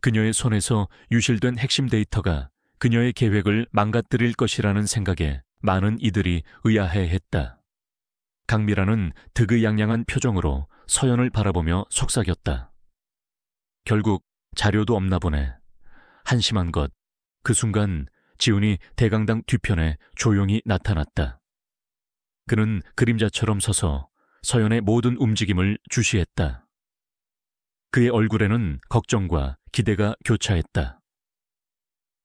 그녀의 손에서 유실된 핵심 데이터가 그녀의 계획을 망가뜨릴 것이라는 생각에 많은 이들이 의아해했다. 강미라는 득의양양한 표정으로 서연을 바라보며 속삭였다. 결국 자료도 없나 보네. 한심한 것. 그 순간 지훈이 대강당 뒤편에 조용히 나타났다. 그는 그림자처럼 서서 서연의 모든 움직임을 주시했다. 그의 얼굴에는 걱정과 기대가 교차했다.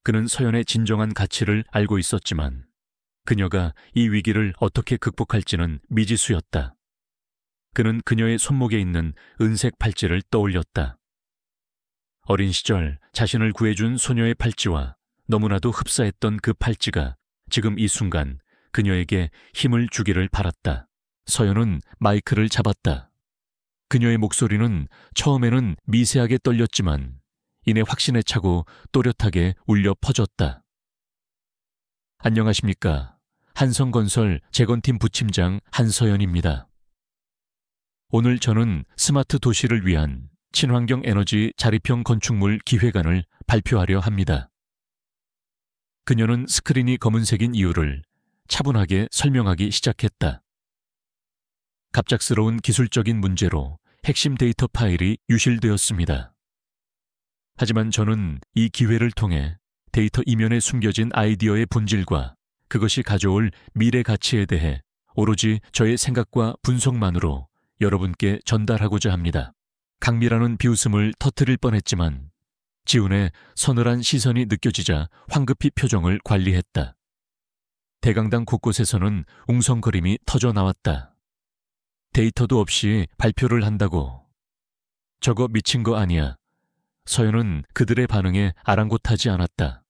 그는 서연의 진정한 가치를 알고 있었지만 그녀가 이 위기를 어떻게 극복할지는 미지수였다. 그는 그녀의 손목에 있는 은색 팔찌를 떠올렸다. 어린 시절 자신을 구해준 소녀의 팔찌와 너무나도 흡사했던 그 팔찌가 지금 이 순간 그녀에게 힘을 주기를 바랐다. 서연은 마이크를 잡았다. 그녀의 목소리는 처음에는 미세하게 떨렸지만 이내 확신에 차고 또렷하게 울려 퍼졌다. 안녕하십니까. 한성건설 재건팀 부팀장 한서연입니다. 오늘 저는 스마트 도시를 위한 친환경 에너지 자립형 건축물 기획안을 발표하려 합니다. 그녀는 스크린이 검은색인 이유를 차분하게 설명하기 시작했다. 갑작스러운 기술적인 문제로 핵심 데이터 파일이 유실되었습니다. 하지만 저는 이 기회를 통해 데이터 이면에 숨겨진 아이디어의 본질과 그것이 가져올 미래 가치에 대해 오로지 저의 생각과 분석만으로 여러분께 전달하고자 합니다. 강미라는 비웃음을 터뜨릴 뻔했지만 지훈의 서늘한 시선이 느껴지자 황급히 표정을 관리했다. 대강당 곳곳에서는 웅성거림이 터져 나왔다. 데이터도 없이 발표를 한다고. 저거 미친 거 아니야. 서연은 그들의 반응에 아랑곳하지 않았다.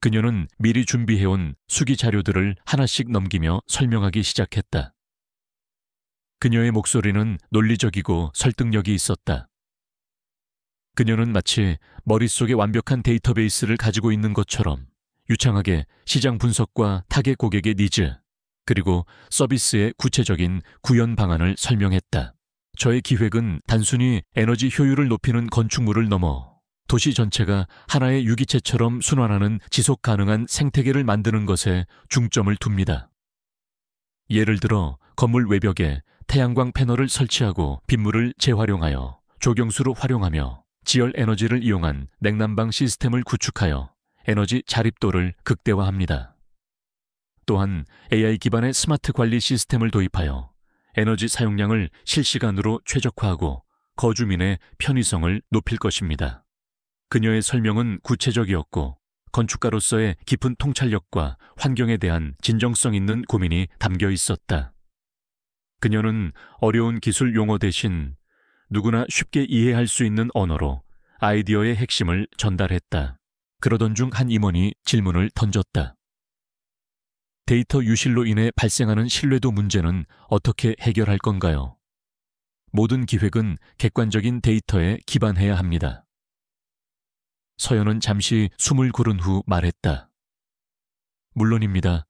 그녀는 미리 준비해온 수기 자료들을 하나씩 넘기며 설명하기 시작했다. 그녀의 목소리는 논리적이고 설득력이 있었다. 그녀는 마치 머릿속에 완벽한 데이터베이스를 가지고 있는 것처럼 유창하게 시장 분석과 타겟 고객의 니즈, 그리고 서비스의 구체적인 구현 방안을 설명했다. 저의 기획은 단순히 에너지 효율을 높이는 건축물을 넘어 도시 전체가 하나의 유기체처럼 순환하는 지속 가능한 생태계를 만드는 것에 중점을 둡니다. 예를 들어 건물 외벽에 태양광 패널을 설치하고 빗물을 재활용하여 조경수로 활용하며 지열 에너지를 이용한 냉난방 시스템을 구축하여 에너지 자립도를 극대화합니다. 또한 AI 기반의 스마트 관리 시스템을 도입하여 에너지 사용량을 실시간으로 최적화하고 거주민의 편의성을 높일 것입니다. 그녀의 설명은 구체적이었고 건축가로서의 깊은 통찰력과 환경에 대한 진정성 있는 고민이 담겨 있었다. 그녀는 어려운 기술 용어 대신 누구나 쉽게 이해할 수 있는 언어로 아이디어의 핵심을 전달했다. 그러던 중 한 임원이 질문을 던졌다. 데이터 유실로 인해 발생하는 신뢰도 문제는 어떻게 해결할 건가요? 모든 기획은 객관적인 데이터에 기반해야 합니다. 서연은 잠시 숨을 고른 후 말했다. 물론입니다.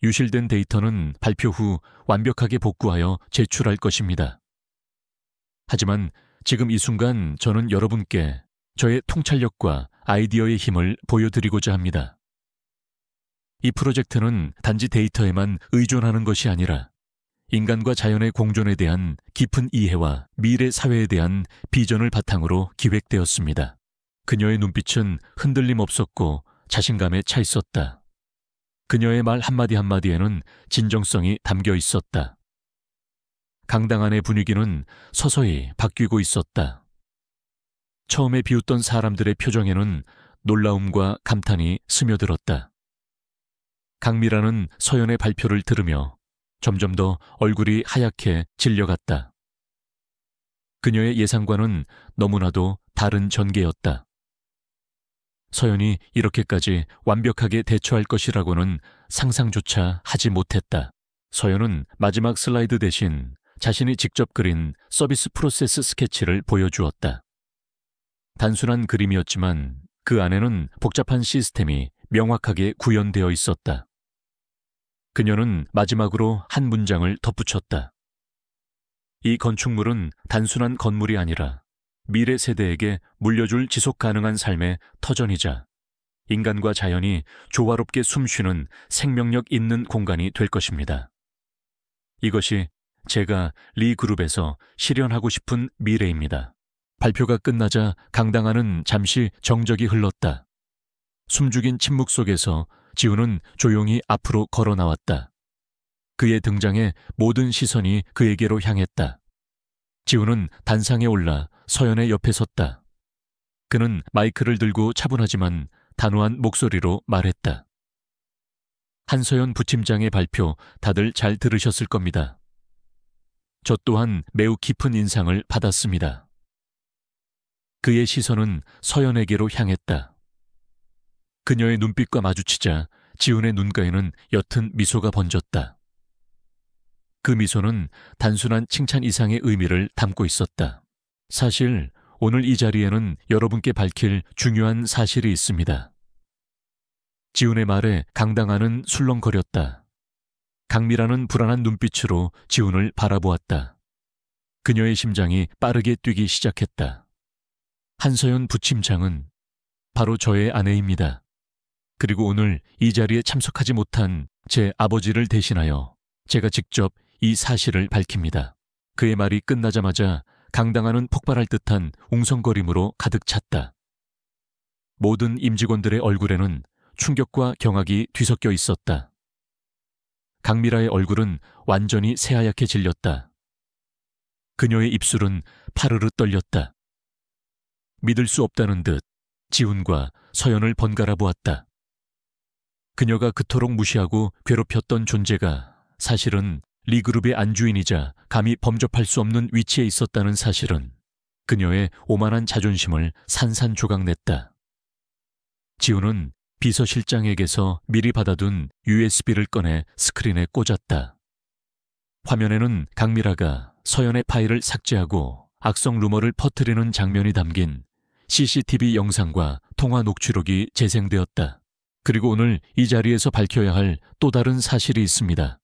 유실된 데이터는 발표 후 완벽하게 복구하여 제출할 것입니다. 하지만 지금 이 순간 저는 여러분께 저의 통찰력과 아이디어의 힘을 보여드리고자 합니다. 이 프로젝트는 단지 데이터에만 의존하는 것이 아니라 인간과 자연의 공존에 대한 깊은 이해와 미래 사회에 대한 비전을 바탕으로 기획되었습니다. 그녀의 눈빛은 흔들림 없었고 자신감에 차 있었다. 그녀의 말 한마디 한마디에는 진정성이 담겨 있었다. 강당 안의 분위기는 서서히 바뀌고 있었다. 처음에 비웃던 사람들의 표정에는 놀라움과 감탄이 스며들었다. 강미라는 서연의 발표를 들으며 점점 더 얼굴이 하얗게 질려갔다. 그녀의 예상과는 너무나도 다른 전개였다. 서연이 이렇게까지 완벽하게 대처할 것이라고는 상상조차 하지 못했다. 서연은 마지막 슬라이드 대신 자신이 직접 그린 서비스 프로세스 스케치를 보여주었다. 단순한 그림이었지만 그 안에는 복잡한 시스템이 명확하게 구현되어 있었다. 그녀는 마지막으로 한 문장을 덧붙였다. 이 건축물은 단순한 건물이 아니라 미래 세대에게 물려줄 지속 가능한 삶의 터전이자 인간과 자연이 조화롭게 숨쉬는 생명력 있는 공간이 될 것입니다. 이것이 제가 리 그룹에서 실현하고 싶은 미래입니다. 발표가 끝나자 강당 안은 잠시 정적이 흘렀다. 숨죽인 침묵 속에서 지훈은 조용히 앞으로 걸어 나왔다. 그의 등장에 모든 시선이 그에게로 향했다. 지훈은 단상에 올라 서연의 옆에 섰다. 그는 마이크를 들고 차분하지만 단호한 목소리로 말했다. 한서연 부팀장의 발표 다들 잘 들으셨을 겁니다. 저 또한 매우 깊은 인상을 받았습니다. 그의 시선은 서연에게로 향했다. 그녀의 눈빛과 마주치자 지훈의 눈가에는 옅은 미소가 번졌다. 그 미소는 단순한 칭찬 이상의 의미를 담고 있었다. 사실 오늘 이 자리에는 여러분께 밝힐 중요한 사실이 있습니다. 지훈의 말에 강당하는 술렁거렸다. 강미라는 불안한 눈빛으로 지훈을 바라보았다. 그녀의 심장이 빠르게 뛰기 시작했다. 한서연 부팀장은 바로 저의 아내입니다. 그리고 오늘 이 자리에 참석하지 못한 제 아버지를 대신하여 제가 직접 이 사실을 밝힙니다. 그의 말이 끝나자마자 강당하는 폭발할 듯한 웅성거림으로 가득 찼다. 모든 임직원들의 얼굴에는 충격과 경악이 뒤섞여 있었다. 강미라의 얼굴은 완전히 새하얗게 질렸다. 그녀의 입술은 파르르 떨렸다. 믿을 수 없다는 듯 지훈과 서연을 번갈아 보았다. 그녀가 그토록 무시하고 괴롭혔던 존재가 사실은 리그룹의 안주인이자 감히 범접할 수 없는 위치에 있었다는 사실은 그녀의 오만한 자존심을 산산조각냈다. 지훈은 비서실장에게서 미리 받아둔 USB를 꺼내 스크린에 꽂았다. 화면에는 강미라가 서연의 파일을 삭제하고 악성 루머를 퍼뜨리는 장면이 담긴 CCTV 영상과 통화 녹취록이 재생되었다. 그리고 오늘 이 자리에서 밝혀야 할 또 다른 사실이 있습니다.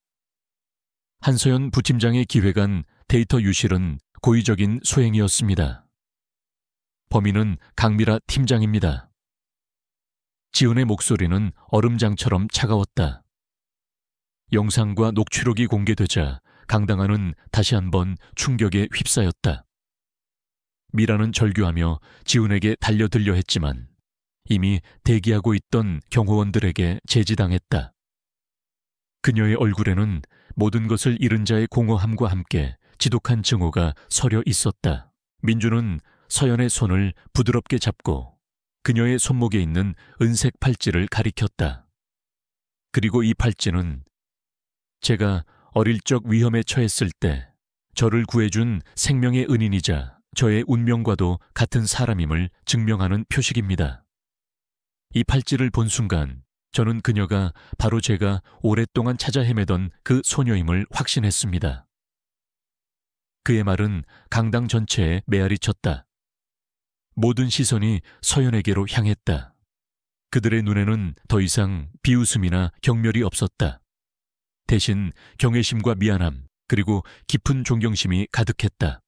한서연 부팀장의 기획안 데이터 유실은 고의적인 소행이었습니다. 범인은 강미라 팀장입니다. 지훈의 목소리는 얼음장처럼 차가웠다. 영상과 녹취록이 공개되자 강당하는 다시 한번 충격에 휩싸였다. 미라는 절규하며 지훈에게 달려들려 했지만 이미 대기하고 있던 경호원들에게 제지당했다. 그녀의 얼굴에는 모든 것을 잃은 자의 공허함과 함께 지독한 증오가 서려 있었다. 민주는 서연의 손을 부드럽게 잡고 그녀의 손목에 있는 은색 팔찌를 가리켰다. 그리고 이 팔찌는 제가 어릴 적 위험에 처했을 때 저를 구해준 생명의 은인이자 저의 운명과도 같은 사람임을 증명하는 표식입니다. 이 팔찌를 본 순간 저는 그녀가 바로 제가 오랫동안 찾아 헤매던 그 소녀임을 확신했습니다. 그의 말은 강당 전체에 메아리 쳤다. 모든 시선이 서연에게로 향했다. 그들의 눈에는 더 이상 비웃음이나 경멸이 없었다. 대신 경외심과 미안함, 그리고 깊은 존경심이 가득했다.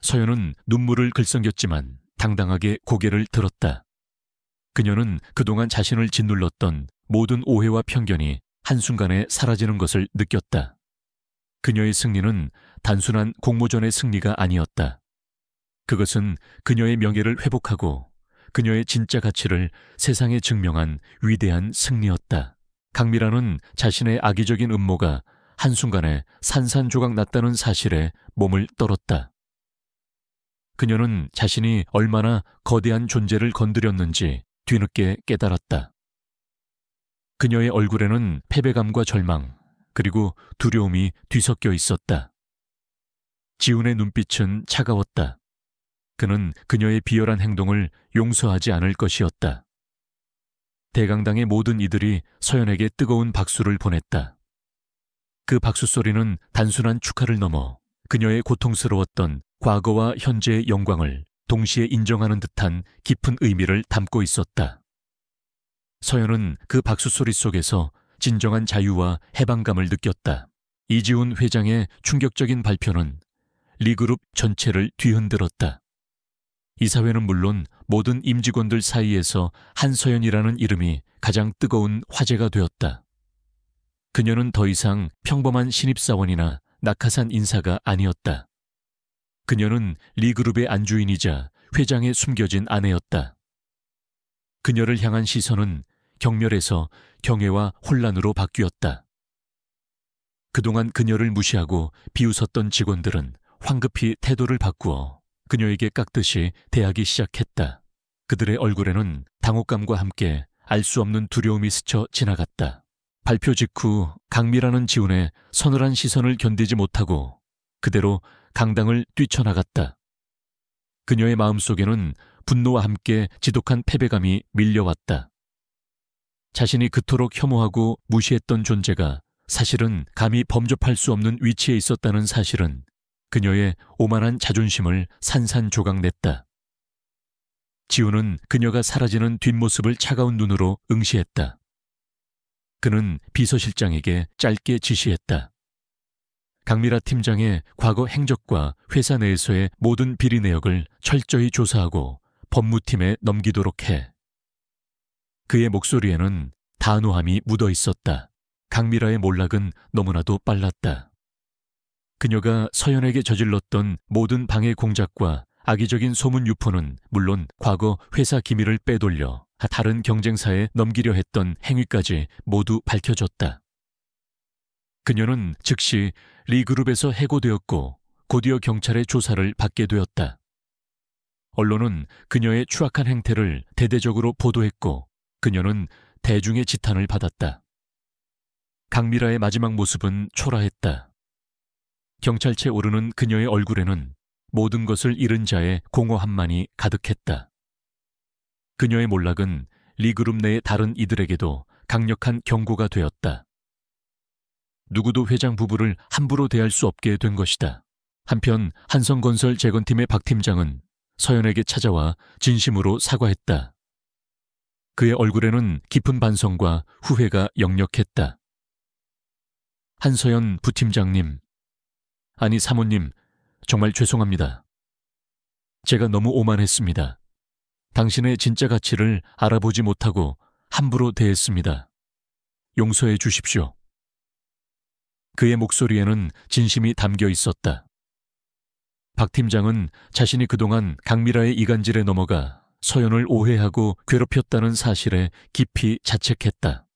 서연은 눈물을 글썽였지만 당당하게 고개를 들었다. 그녀는 그동안 자신을 짓눌렀던 모든 오해와 편견이 한순간에 사라지는 것을 느꼈다. 그녀의 승리는 단순한 공모전의 승리가 아니었다. 그것은 그녀의 명예를 회복하고 그녀의 진짜 가치를 세상에 증명한 위대한 승리였다. 강미라는 자신의 악의적인 음모가 한순간에 산산조각 났다는 사실에 몸을 떨었다. 그녀는 자신이 얼마나 거대한 존재를 건드렸는지 뒤늦게 깨달았다. 그녀의 얼굴에는 패배감과 절망, 그리고 두려움이 뒤섞여 있었다. 지훈의 눈빛은 차가웠다. 그는 그녀의 비열한 행동을 용서하지 않을 것이었다. 대강당의 모든 이들이 서연에게 뜨거운 박수를 보냈다. 그 박수 소리는 단순한 축하를 넘어 그녀의 고통스러웠던 과거와 현재의 영광을 동시에 인정하는 듯한 깊은 의미를 담고 있었다. 서연은 그 박수 소리 속에서 진정한 자유와 해방감을 느꼈다. 이지훈 회장의 충격적인 발표는 리그룹 전체를 뒤흔들었다. 이사회는 물론 모든 임직원들 사이에서 한서연이라는 이름이 가장 뜨거운 화제가 되었다. 그녀는 더 이상 평범한 신입사원이나 낙하산 인사가 아니었다. 그녀는 리그룹의 안주인이자 회장의 숨겨진 아내였다. 그녀를 향한 시선은 경멸에서 경외와 혼란으로 바뀌었다. 그동안 그녀를 무시하고 비웃었던 직원들은 황급히 태도를 바꾸어 그녀에게 깎듯이 대하기 시작했다. 그들의 얼굴에는 당혹감과 함께 알 수 없는 두려움이 스쳐 지나갔다. 발표 직후 강미라는 지훈의 서늘한 시선을 견디지 못하고 그대로 강당을 뛰쳐나갔다. 그녀의 마음속에는 분노와 함께 지독한 패배감이 밀려왔다. 자신이 그토록 혐오하고 무시했던 존재가 사실은 감히 범접할 수 없는 위치에 있었다는 사실은 그녀의 오만한 자존심을 산산조각냈다. 지훈은 그녀가 사라지는 뒷모습을 차가운 눈으로 응시했다. 그는 비서실장에게 짧게 지시했다. 강미라 팀장의 과거 행적과 회사 내에서의 모든 비리 내역을 철저히 조사하고 법무팀에 넘기도록 해. 그의 목소리에는 단호함이 묻어 있었다. 강미라의 몰락은 너무나도 빨랐다. 그녀가 서연에게 저질렀던 모든 방해 공작과 악의적인 소문 유포는 물론 과거 회사 기밀을 빼돌려 다른 경쟁사에 넘기려 했던 행위까지 모두 밝혀졌다. 그녀는 즉시 리그룹에서 해고되었고 곧이어 경찰의 조사를 받게 되었다. 언론은 그녀의 추악한 행태를 대대적으로 보도했고 그녀는 대중의 지탄을 받았다. 강미라의 마지막 모습은 초라했다. 경찰체 오르는 그녀의 얼굴에는 모든 것을 잃은 자의 공허함만이 가득했다. 그녀의 몰락은 리그룹 내의 다른 이들에게도 강력한 경고가 되었다. 누구도 회장 부부를 함부로 대할 수 없게 된 것이다. 한편 한성건설 재건팀의 박 팀장은 서연에게 찾아와 진심으로 사과했다. 그의 얼굴에는 깊은 반성과 후회가 역력했다. 한서연 부팀장님, 아니 사모님, 정말 죄송합니다. 제가 너무 오만했습니다. 당신의 진짜 가치를 알아보지 못하고 함부로 대했습니다. 용서해 주십시오. 그의 목소리에는 진심이 담겨 있었다. 박 팀장은 자신이 그동안 강미라의 이간질에 넘어가 서연을 오해하고 괴롭혔다는 사실에 깊이 자책했다.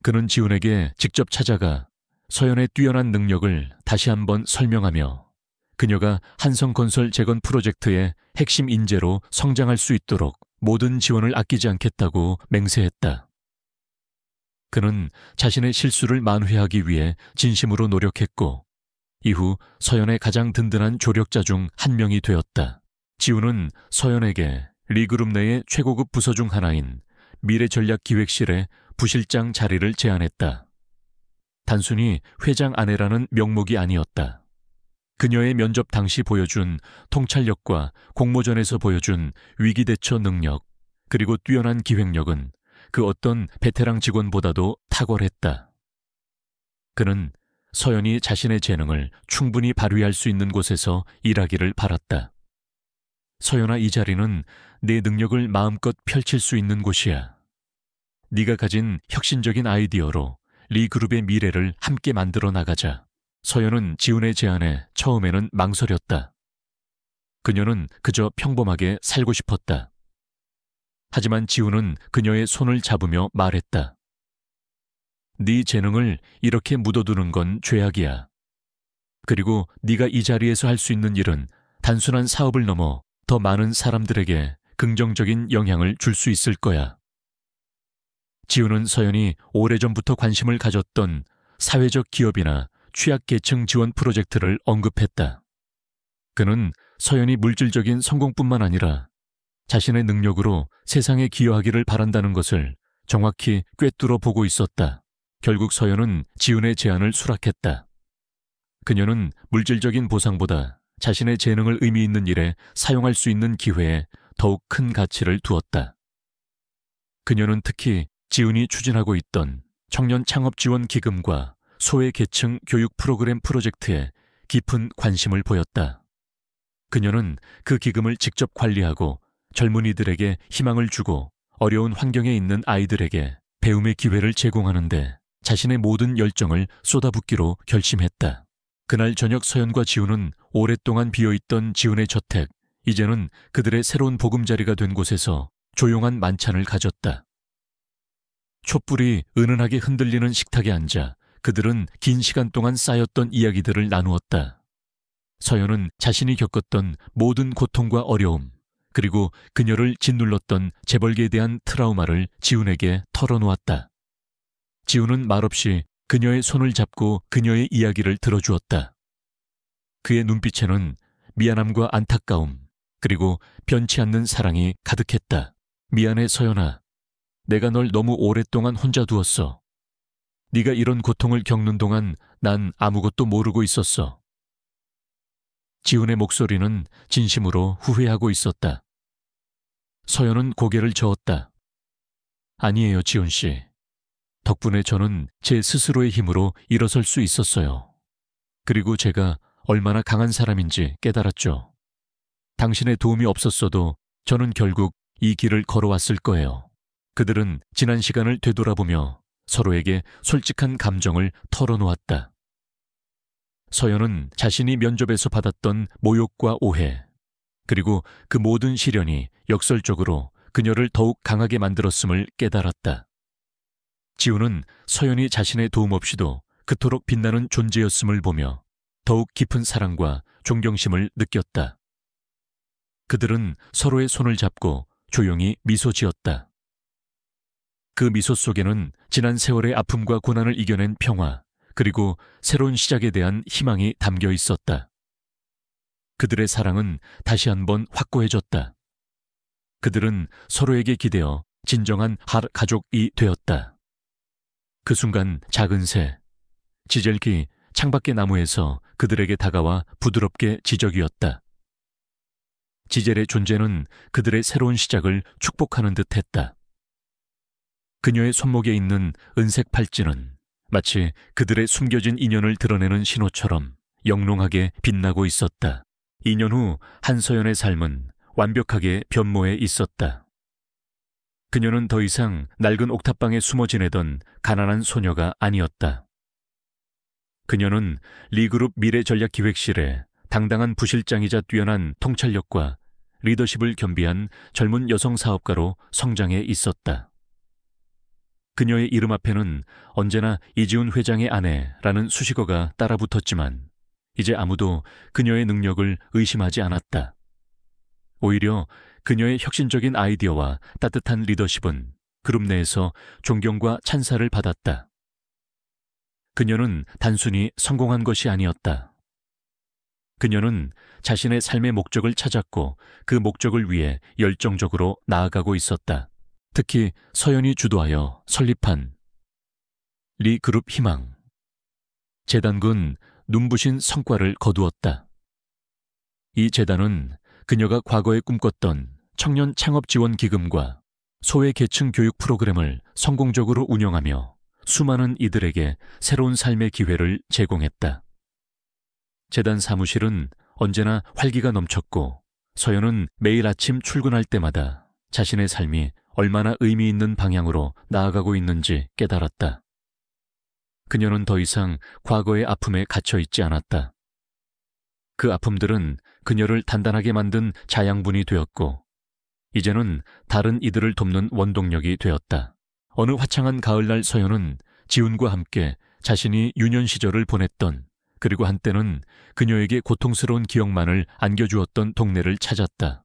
그는 지훈에게 직접 찾아가 서연의 뛰어난 능력을 다시 한번 설명하며 그녀가 한성건설 재건 프로젝트의 핵심 인재로 성장할 수 있도록 모든 지원을 아끼지 않겠다고 맹세했다. 그는 자신의 실수를 만회하기 위해 진심으로 노력했고 이후 서연의 가장 든든한 조력자 중 한 명이 되었다. 지훈은 서연에게 리그룹 내의 최고급 부서 중 하나인 미래전략기획실의 부실장 자리를 제안했다. 단순히 회장 아내라는 명목이 아니었다. 그녀의 면접 당시 보여준 통찰력과 공모전에서 보여준 위기대처 능력, 그리고 뛰어난 기획력은 그 어떤 베테랑 직원보다도 탁월했다. 그는 서연이 자신의 재능을 충분히 발휘할 수 있는 곳에서 일하기를 바랐다. 서연아, 이 자리는 내 능력을 마음껏 펼칠 수 있는 곳이야. 네가 가진 혁신적인 아이디어로 리그룹의 미래를 함께 만들어 나가자. 서연은 지훈의 제안에 처음에는 망설였다. 그녀는 그저 평범하게 살고 싶었다. 하지만 지훈은 그녀의 손을 잡으며 말했다. 네 재능을 이렇게 묻어두는 건 죄악이야. 그리고 네가 이 자리에서 할 수 있는 일은 단순한 사업을 넘어 더 많은 사람들에게 긍정적인 영향을 줄 수 있을 거야. 지훈은 서연이 오래전부터 관심을 가졌던 사회적 기업이나 취약계층 지원 프로젝트를 언급했다. 그는 서연이 물질적인 성공뿐만 아니라 자신의 능력으로 세상에 기여하기를 바란다는 것을 정확히 꿰뚫어 보고 있었다. 결국 서연은 지훈의 제안을 수락했다. 그녀는 물질적인 보상보다 자신의 재능을 의미 있는 일에 사용할 수 있는 기회에 더욱 큰 가치를 두었다. 그녀는 특히 지훈이 추진하고 있던 청년 창업 지원 기금과 소외계층 교육 프로그램 프로젝트에 깊은 관심을 보였다. 그녀는 그 기금을 직접 관리하고 젊은이들에게 희망을 주고 어려운 환경에 있는 아이들에게 배움의 기회를 제공하는데 자신의 모든 열정을 쏟아붓기로 결심했다. 그날 저녁 서연과 지훈은 오랫동안 비어있던 지훈의 저택, 이제는 그들의 새로운 보금자리가 된 곳에서 조용한 만찬을 가졌다. 촛불이 은은하게 흔들리는 식탁에 앉아 그들은 긴 시간 동안 쌓였던 이야기들을 나누었다. 서연은 자신이 겪었던 모든 고통과 어려움, 그리고 그녀를 짓눌렀던 재벌계에 대한 트라우마를 지훈에게 털어놓았다. 지훈은 말없이 그녀의 손을 잡고 그녀의 이야기를 들어주었다. 그의 눈빛에는 미안함과 안타까움, 그리고 변치 않는 사랑이 가득했다. 미안해, 서연아. 내가 널 너무 오랫동안 혼자 두었어. 네가 이런 고통을 겪는 동안 난 아무것도 모르고 있었어. 지훈의 목소리는 진심으로 후회하고 있었다. 서연은 고개를 저었다. 아니에요, 지훈 씨. 덕분에 저는 제 스스로의 힘으로 일어설 수 있었어요. 그리고 제가 얼마나 강한 사람인지 깨달았죠. 당신의 도움이 없었어도 저는 결국 이 길을 걸어왔을 거예요. 그들은 지난 시간을 되돌아보며 서로에게 솔직한 감정을 털어놓았다. 서연은 자신이 면접에서 받았던 모욕과 오해, 그리고 그 모든 시련이 역설적으로 그녀를 더욱 강하게 만들었음을 깨달았다. 지훈은 서연이 자신의 도움 없이도 그토록 빛나는 존재였음을 보며 더욱 깊은 사랑과 존경심을 느꼈다. 그들은 서로의 손을 잡고 조용히 미소 지었다. 그 미소 속에는 지난 세월의 아픔과 고난을 이겨낸 평화, 그리고 새로운 시작에 대한 희망이 담겨 있었다. 그들의 사랑은 다시 한번 확고해졌다. 그들은 서로에게 기대어 진정한 가족이 되었다. 그 순간 작은 새, 지젤기 창밖의 나무에서 그들에게 다가와 부드럽게 지저귀었다. 지젤의 존재는 그들의 새로운 시작을 축복하는 듯 했다. 그녀의 손목에 있는 은색 팔찌는 마치 그들의 숨겨진 인연을 드러내는 신호처럼 영롱하게 빛나고 있었다. 2년 후 한서연의 삶은 완벽하게 변모해 있었다. 그녀는 더 이상 낡은 옥탑방에 숨어 지내던 가난한 소녀가 아니었다. 그녀는 리그룹 미래전략기획실에 당당한 부실장이자 뛰어난 통찰력과 리더십을 겸비한 젊은 여성 사업가로 성장해 있었다. 그녀의 이름 앞에는 언제나 이지훈 회장의 아내라는 수식어가 따라붙었지만 이제 아무도 그녀의 능력을 의심하지 않았다. 오히려 그녀의 혁신적인 아이디어와 따뜻한 리더십은 그룹 내에서 존경과 찬사를 받았다. 그녀는 단순히 성공한 것이 아니었다. 그녀는 자신의 삶의 목적을 찾았고 그 목적을 위해 열정적으로 나아가고 있었다. 특히 서연이 주도하여 설립한 리 그룹 희망. 재단군 눈부신 성과를 거두었다. 이 재단은 그녀가 과거에 꿈꿨던 청년 창업 지원 기금과 소외 계층 교육 프로그램을 성공적으로 운영하며 수많은 이들에게 새로운 삶의 기회를 제공했다. 재단 사무실은 언제나 활기가 넘쳤고 서연은 매일 아침 출근할 때마다 자신의 삶이 얼마나 의미 있는 방향으로 나아가고 있는지 깨달았다. 그녀는 더 이상 과거의 아픔에 갇혀 있지 않았다. 그 아픔들은 그녀를 단단하게 만든 자양분이 되었고 이제는 다른 이들을 돕는 원동력이 되었다. 어느 화창한 가을날 서연은 지훈과 함께 자신이 유년 시절을 보냈던 그리고 한때는 그녀에게 고통스러운 기억만을 안겨주었던 동네를 찾았다.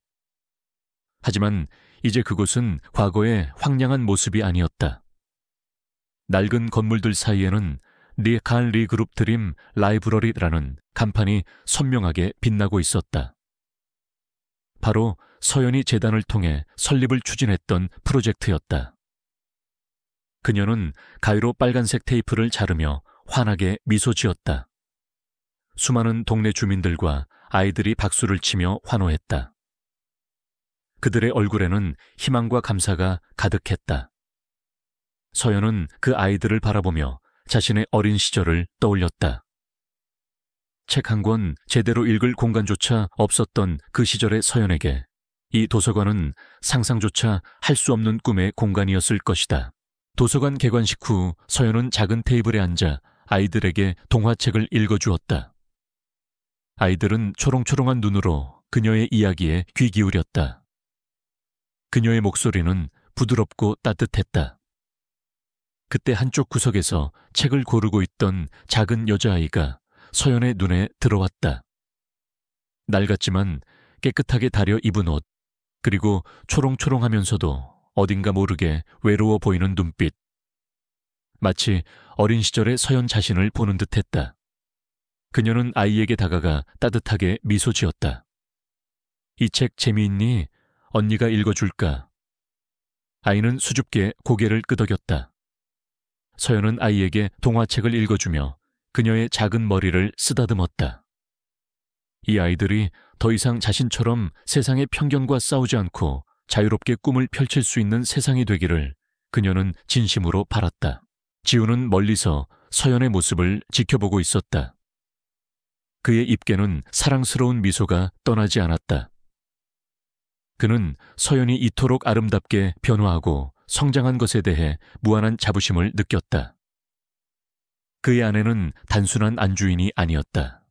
하지만 이제 그곳은 과거의 황량한 모습이 아니었다. 낡은 건물들 사이에는 리 그룹 드림 라이브러리라는 간판이 선명하게 빛나고 있었다. 바로 서연이 재단을 통해 설립을 추진했던 프로젝트였다. 그녀는 가위로 빨간색 테이프를 자르며 환하게 미소 지었다. 수많은 동네 주민들과 아이들이 박수를 치며 환호했다. 그들의 얼굴에는 희망과 감사가 가득했다. 서연은 그 아이들을 바라보며 자신의 어린 시절을 떠올렸다. 책 한 권 제대로 읽을 공간조차 없었던 그 시절의 서연에게 이 도서관은 상상조차 할 수 없는 꿈의 공간이었을 것이다. 도서관 개관식 후 서연은 작은 테이블에 앉아 아이들에게 동화책을 읽어주었다. 아이들은 초롱초롱한 눈으로 그녀의 이야기에 귀 기울였다. 그녀의 목소리는 부드럽고 따뜻했다. 그때 한쪽 구석에서 책을 고르고 있던 작은 여자아이가 서연의 눈에 들어왔다. 낡았지만 깨끗하게 다려 입은 옷, 그리고 초롱초롱하면서도 어딘가 모르게 외로워 보이는 눈빛. 마치 어린 시절의 서연 자신을 보는 듯했다. 그녀는 아이에게 다가가 따뜻하게 미소 지었다. 이 책 재미있니? 언니가 읽어줄까? 아이는 수줍게 고개를 끄덕였다. 서연은 아이에게 동화책을 읽어주며 그녀의 작은 머리를 쓰다듬었다. 이 아이들이 더 이상 자신처럼 세상의 편견과 싸우지 않고 자유롭게 꿈을 펼칠 수 있는 세상이 되기를 그녀는 진심으로 바랐다. 지우는 멀리서 서연의 모습을 지켜보고 있었다. 그의 입계는 사랑스러운 미소가 떠나지 않았다. 그는 서연이 이토록 아름답게 변화하고 성장한 것에 대해 무한한 자부심을 느꼈다. 그의 아내는 단순한 안주인이 아니었다.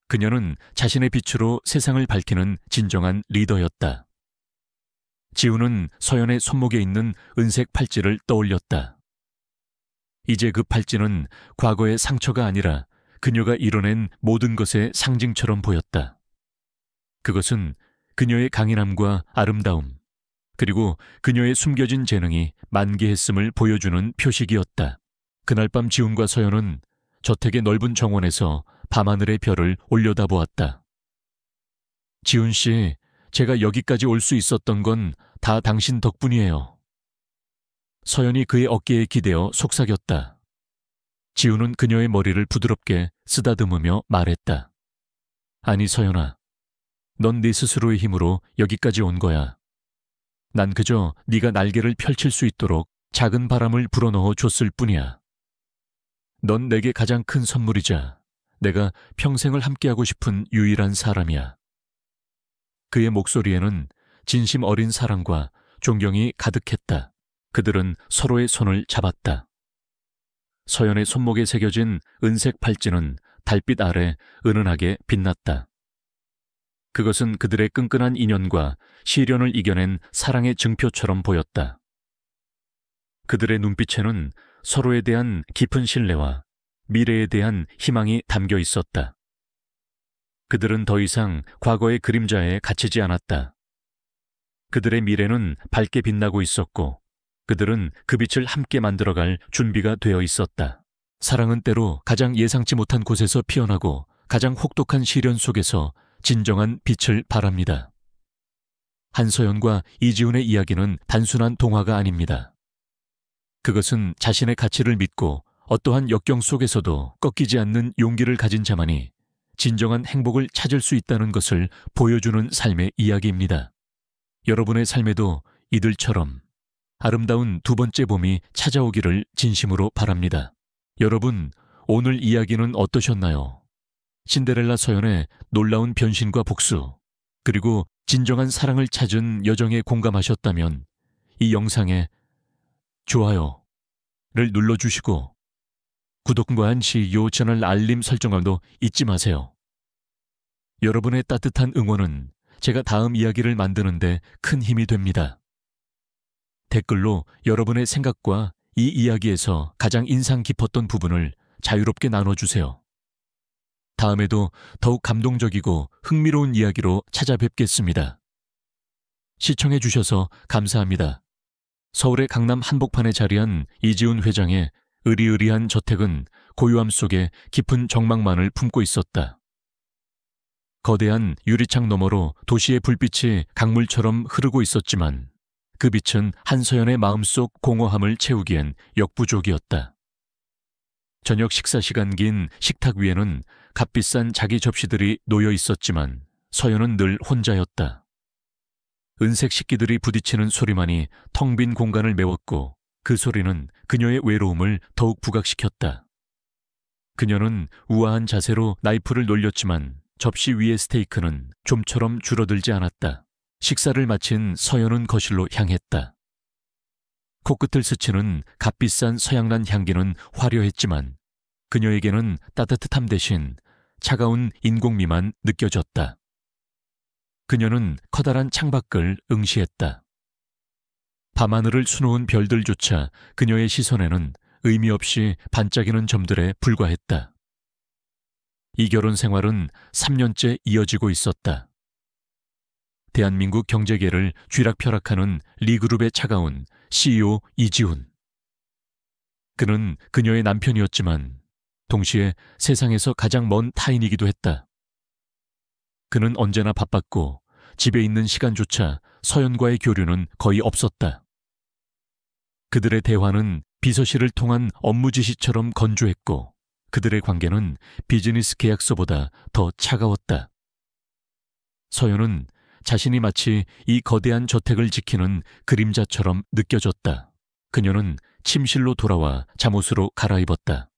그녀는 자신의 빛으로 세상을 밝히는 진정한 리더였다. 지우는 서연의 손목에 있는 은색 팔찌를 떠올렸다. 이제 그 팔찌는 과거의 상처가 아니라 그녀가 이뤄낸 모든 것의 상징처럼 보였다. 그것은 그녀의 강인함과 아름다움, 그리고 그녀의 숨겨진 재능이 만개했음을 보여주는 표식이었다. 그날 밤 지훈과 서연은 저택의 넓은 정원에서 밤하늘의 별을 올려다보았다. 지훈 씨, 제가 여기까지 올 수 있었던 건 다 당신 덕분이에요. 서연이 그의 어깨에 기대어 속삭였다. 지훈은 그녀의 머리를 부드럽게 쓰다듬으며 말했다. 아니 서연아, 넌 네 스스로의 힘으로 여기까지 온 거야. 난 그저 네가 날개를 펼칠 수 있도록 작은 바람을 불어넣어 줬을 뿐이야. 넌 내게 가장 큰 선물이자 내가 평생을 함께하고 싶은 유일한 사람이야. 그의 목소리에는 진심 어린 사랑과 존경이 가득했다. 그들은 서로의 손을 잡았다. 서연의 손목에 새겨진 은색 팔찌는 달빛 아래 은은하게 빛났다. 그것은 그들의 끈끈한 인연과 시련을 이겨낸 사랑의 증표처럼 보였다. 그들의 눈빛에는 서로에 대한 깊은 신뢰와 미래에 대한 희망이 담겨 있었다. 그들은 더 이상 과거의 그림자에 갇히지 않았다. 그들의 미래는 밝게 빛나고 있었고 그들은 그 빛을 함께 만들어갈 준비가 되어 있었다. 사랑은 때로 가장 예상치 못한 곳에서 피어나고 가장 혹독한 시련 속에서 진정한 빛을 발합니다. 한서연과 이지훈의 이야기는 단순한 동화가 아닙니다. 그것은 자신의 가치를 믿고 어떠한 역경 속에서도 꺾이지 않는 용기를 가진 자만이 진정한 행복을 찾을 수 있다는 것을 보여주는 삶의 이야기입니다. 여러분의 삶에도 이들처럼 아름다운 두 번째 봄이 찾아오기를 진심으로 바랍니다. 여러분, 오늘 이야기는 어떠셨나요? 신데렐라 서연의 놀라운 변신과 복수, 그리고 진정한 사랑을 찾은 여정에 공감하셨다면 이 영상에 좋아요를 눌러주시고 구독과 한시요 채널 알림 설정도 잊지 마세요. 여러분의 따뜻한 응원은 제가 다음 이야기를 만드는데 큰 힘이 됩니다. 댓글로 여러분의 생각과 이 이야기에서 가장 인상 깊었던 부분을 자유롭게 나눠주세요. 다음에도 더욱 감동적이고 흥미로운 이야기로 찾아뵙겠습니다. 시청해주셔서 감사합니다. 서울의 강남 한복판에 자리한 이지훈 회장의 으리으리한 저택은 고요함 속에 깊은 정막만을 품고 있었다. 거대한 유리창 너머로 도시의 불빛이 강물처럼 흐르고 있었지만 그 빛은 한서연의 마음속 공허함을 채우기엔 역부족이었다. 저녁 식사 시간 긴 식탁 위에는 값비싼 자기 접시들이 놓여 있었지만 서연은 늘 혼자였다. 은색 식기들이 부딪히는 소리만이 텅 빈 공간을 메웠고 그 소리는 그녀의 외로움을 더욱 부각시켰다. 그녀는 우아한 자세로 나이프를 놀렸지만 접시 위의 스테이크는 좀처럼 줄어들지 않았다. 식사를 마친 서연은 거실로 향했다. 코끝을 스치는 값비싼 서양란 향기는 화려했지만 그녀에게는 따뜻함 대신 차가운 인공미만 느껴졌다. 그녀는 커다란 창밖을 응시했다. 밤하늘을 수놓은 별들조차 그녀의 시선에는 의미 없이 반짝이는 점들에 불과했다. 이 결혼 생활은 3년째 이어지고 있었다. 대한민국 경제계를 쥐락펴락하는 리그룹의 차가운 CEO 이지훈. 그는 그녀의 남편이었지만 동시에 세상에서 가장 먼 타인이기도 했다. 그는 언제나 바빴고 집에 있는 시간조차 서연과의 교류는 거의 없었다. 그들의 대화는 비서실을 통한 업무 지시처럼 건조했고 그들의 관계는 비즈니스 계약서보다 더 차가웠다. 서연은 자신이 마치 이 거대한 저택을 지키는 그림자처럼 느껴졌다. 그녀는 침실로 돌아와 잠옷으로 갈아입었다.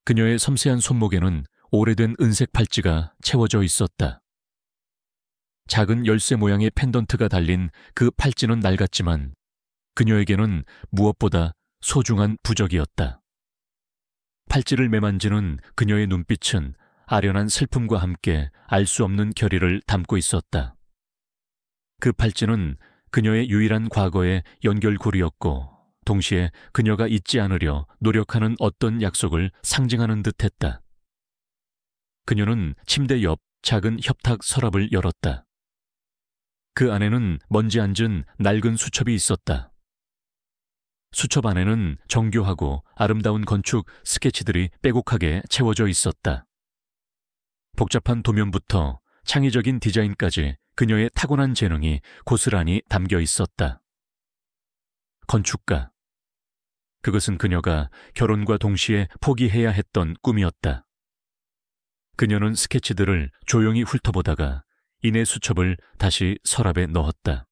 그녀의 섬세한 손목에는 오래된 은색 팔찌가 채워져 있었다. 작은 열쇠 모양의 펜던트가 달린 그 팔찌는 낡았지만 그녀에게는 무엇보다 소중한 부적이었다. 팔찌를 매만지는 그녀의 눈빛은 아련한 슬픔과 함께 알 수 없는 결의를 담고 있었다. 그 팔찌는 그녀의 유일한 과거의 연결고리였고 동시에 그녀가 잊지 않으려 노력하는 어떤 약속을 상징하는 듯했다. 그녀는 침대 옆 작은 협탁 서랍을 열었다. 그 안에는 먼지 앉은 낡은 수첩이 있었다. 수첩 안에는 정교하고 아름다운 건축 스케치들이 빼곡하게 채워져 있었다. 복잡한 도면부터 창의적인 디자인까지 그녀의 타고난 재능이 고스란히 담겨 있었다. 건축가. 그것은 그녀가 결혼과 동시에 포기해야 했던 꿈이었다. 그녀는 스케치들을 조용히 훑어보다가 이내 수첩을 다시 서랍에 넣었다.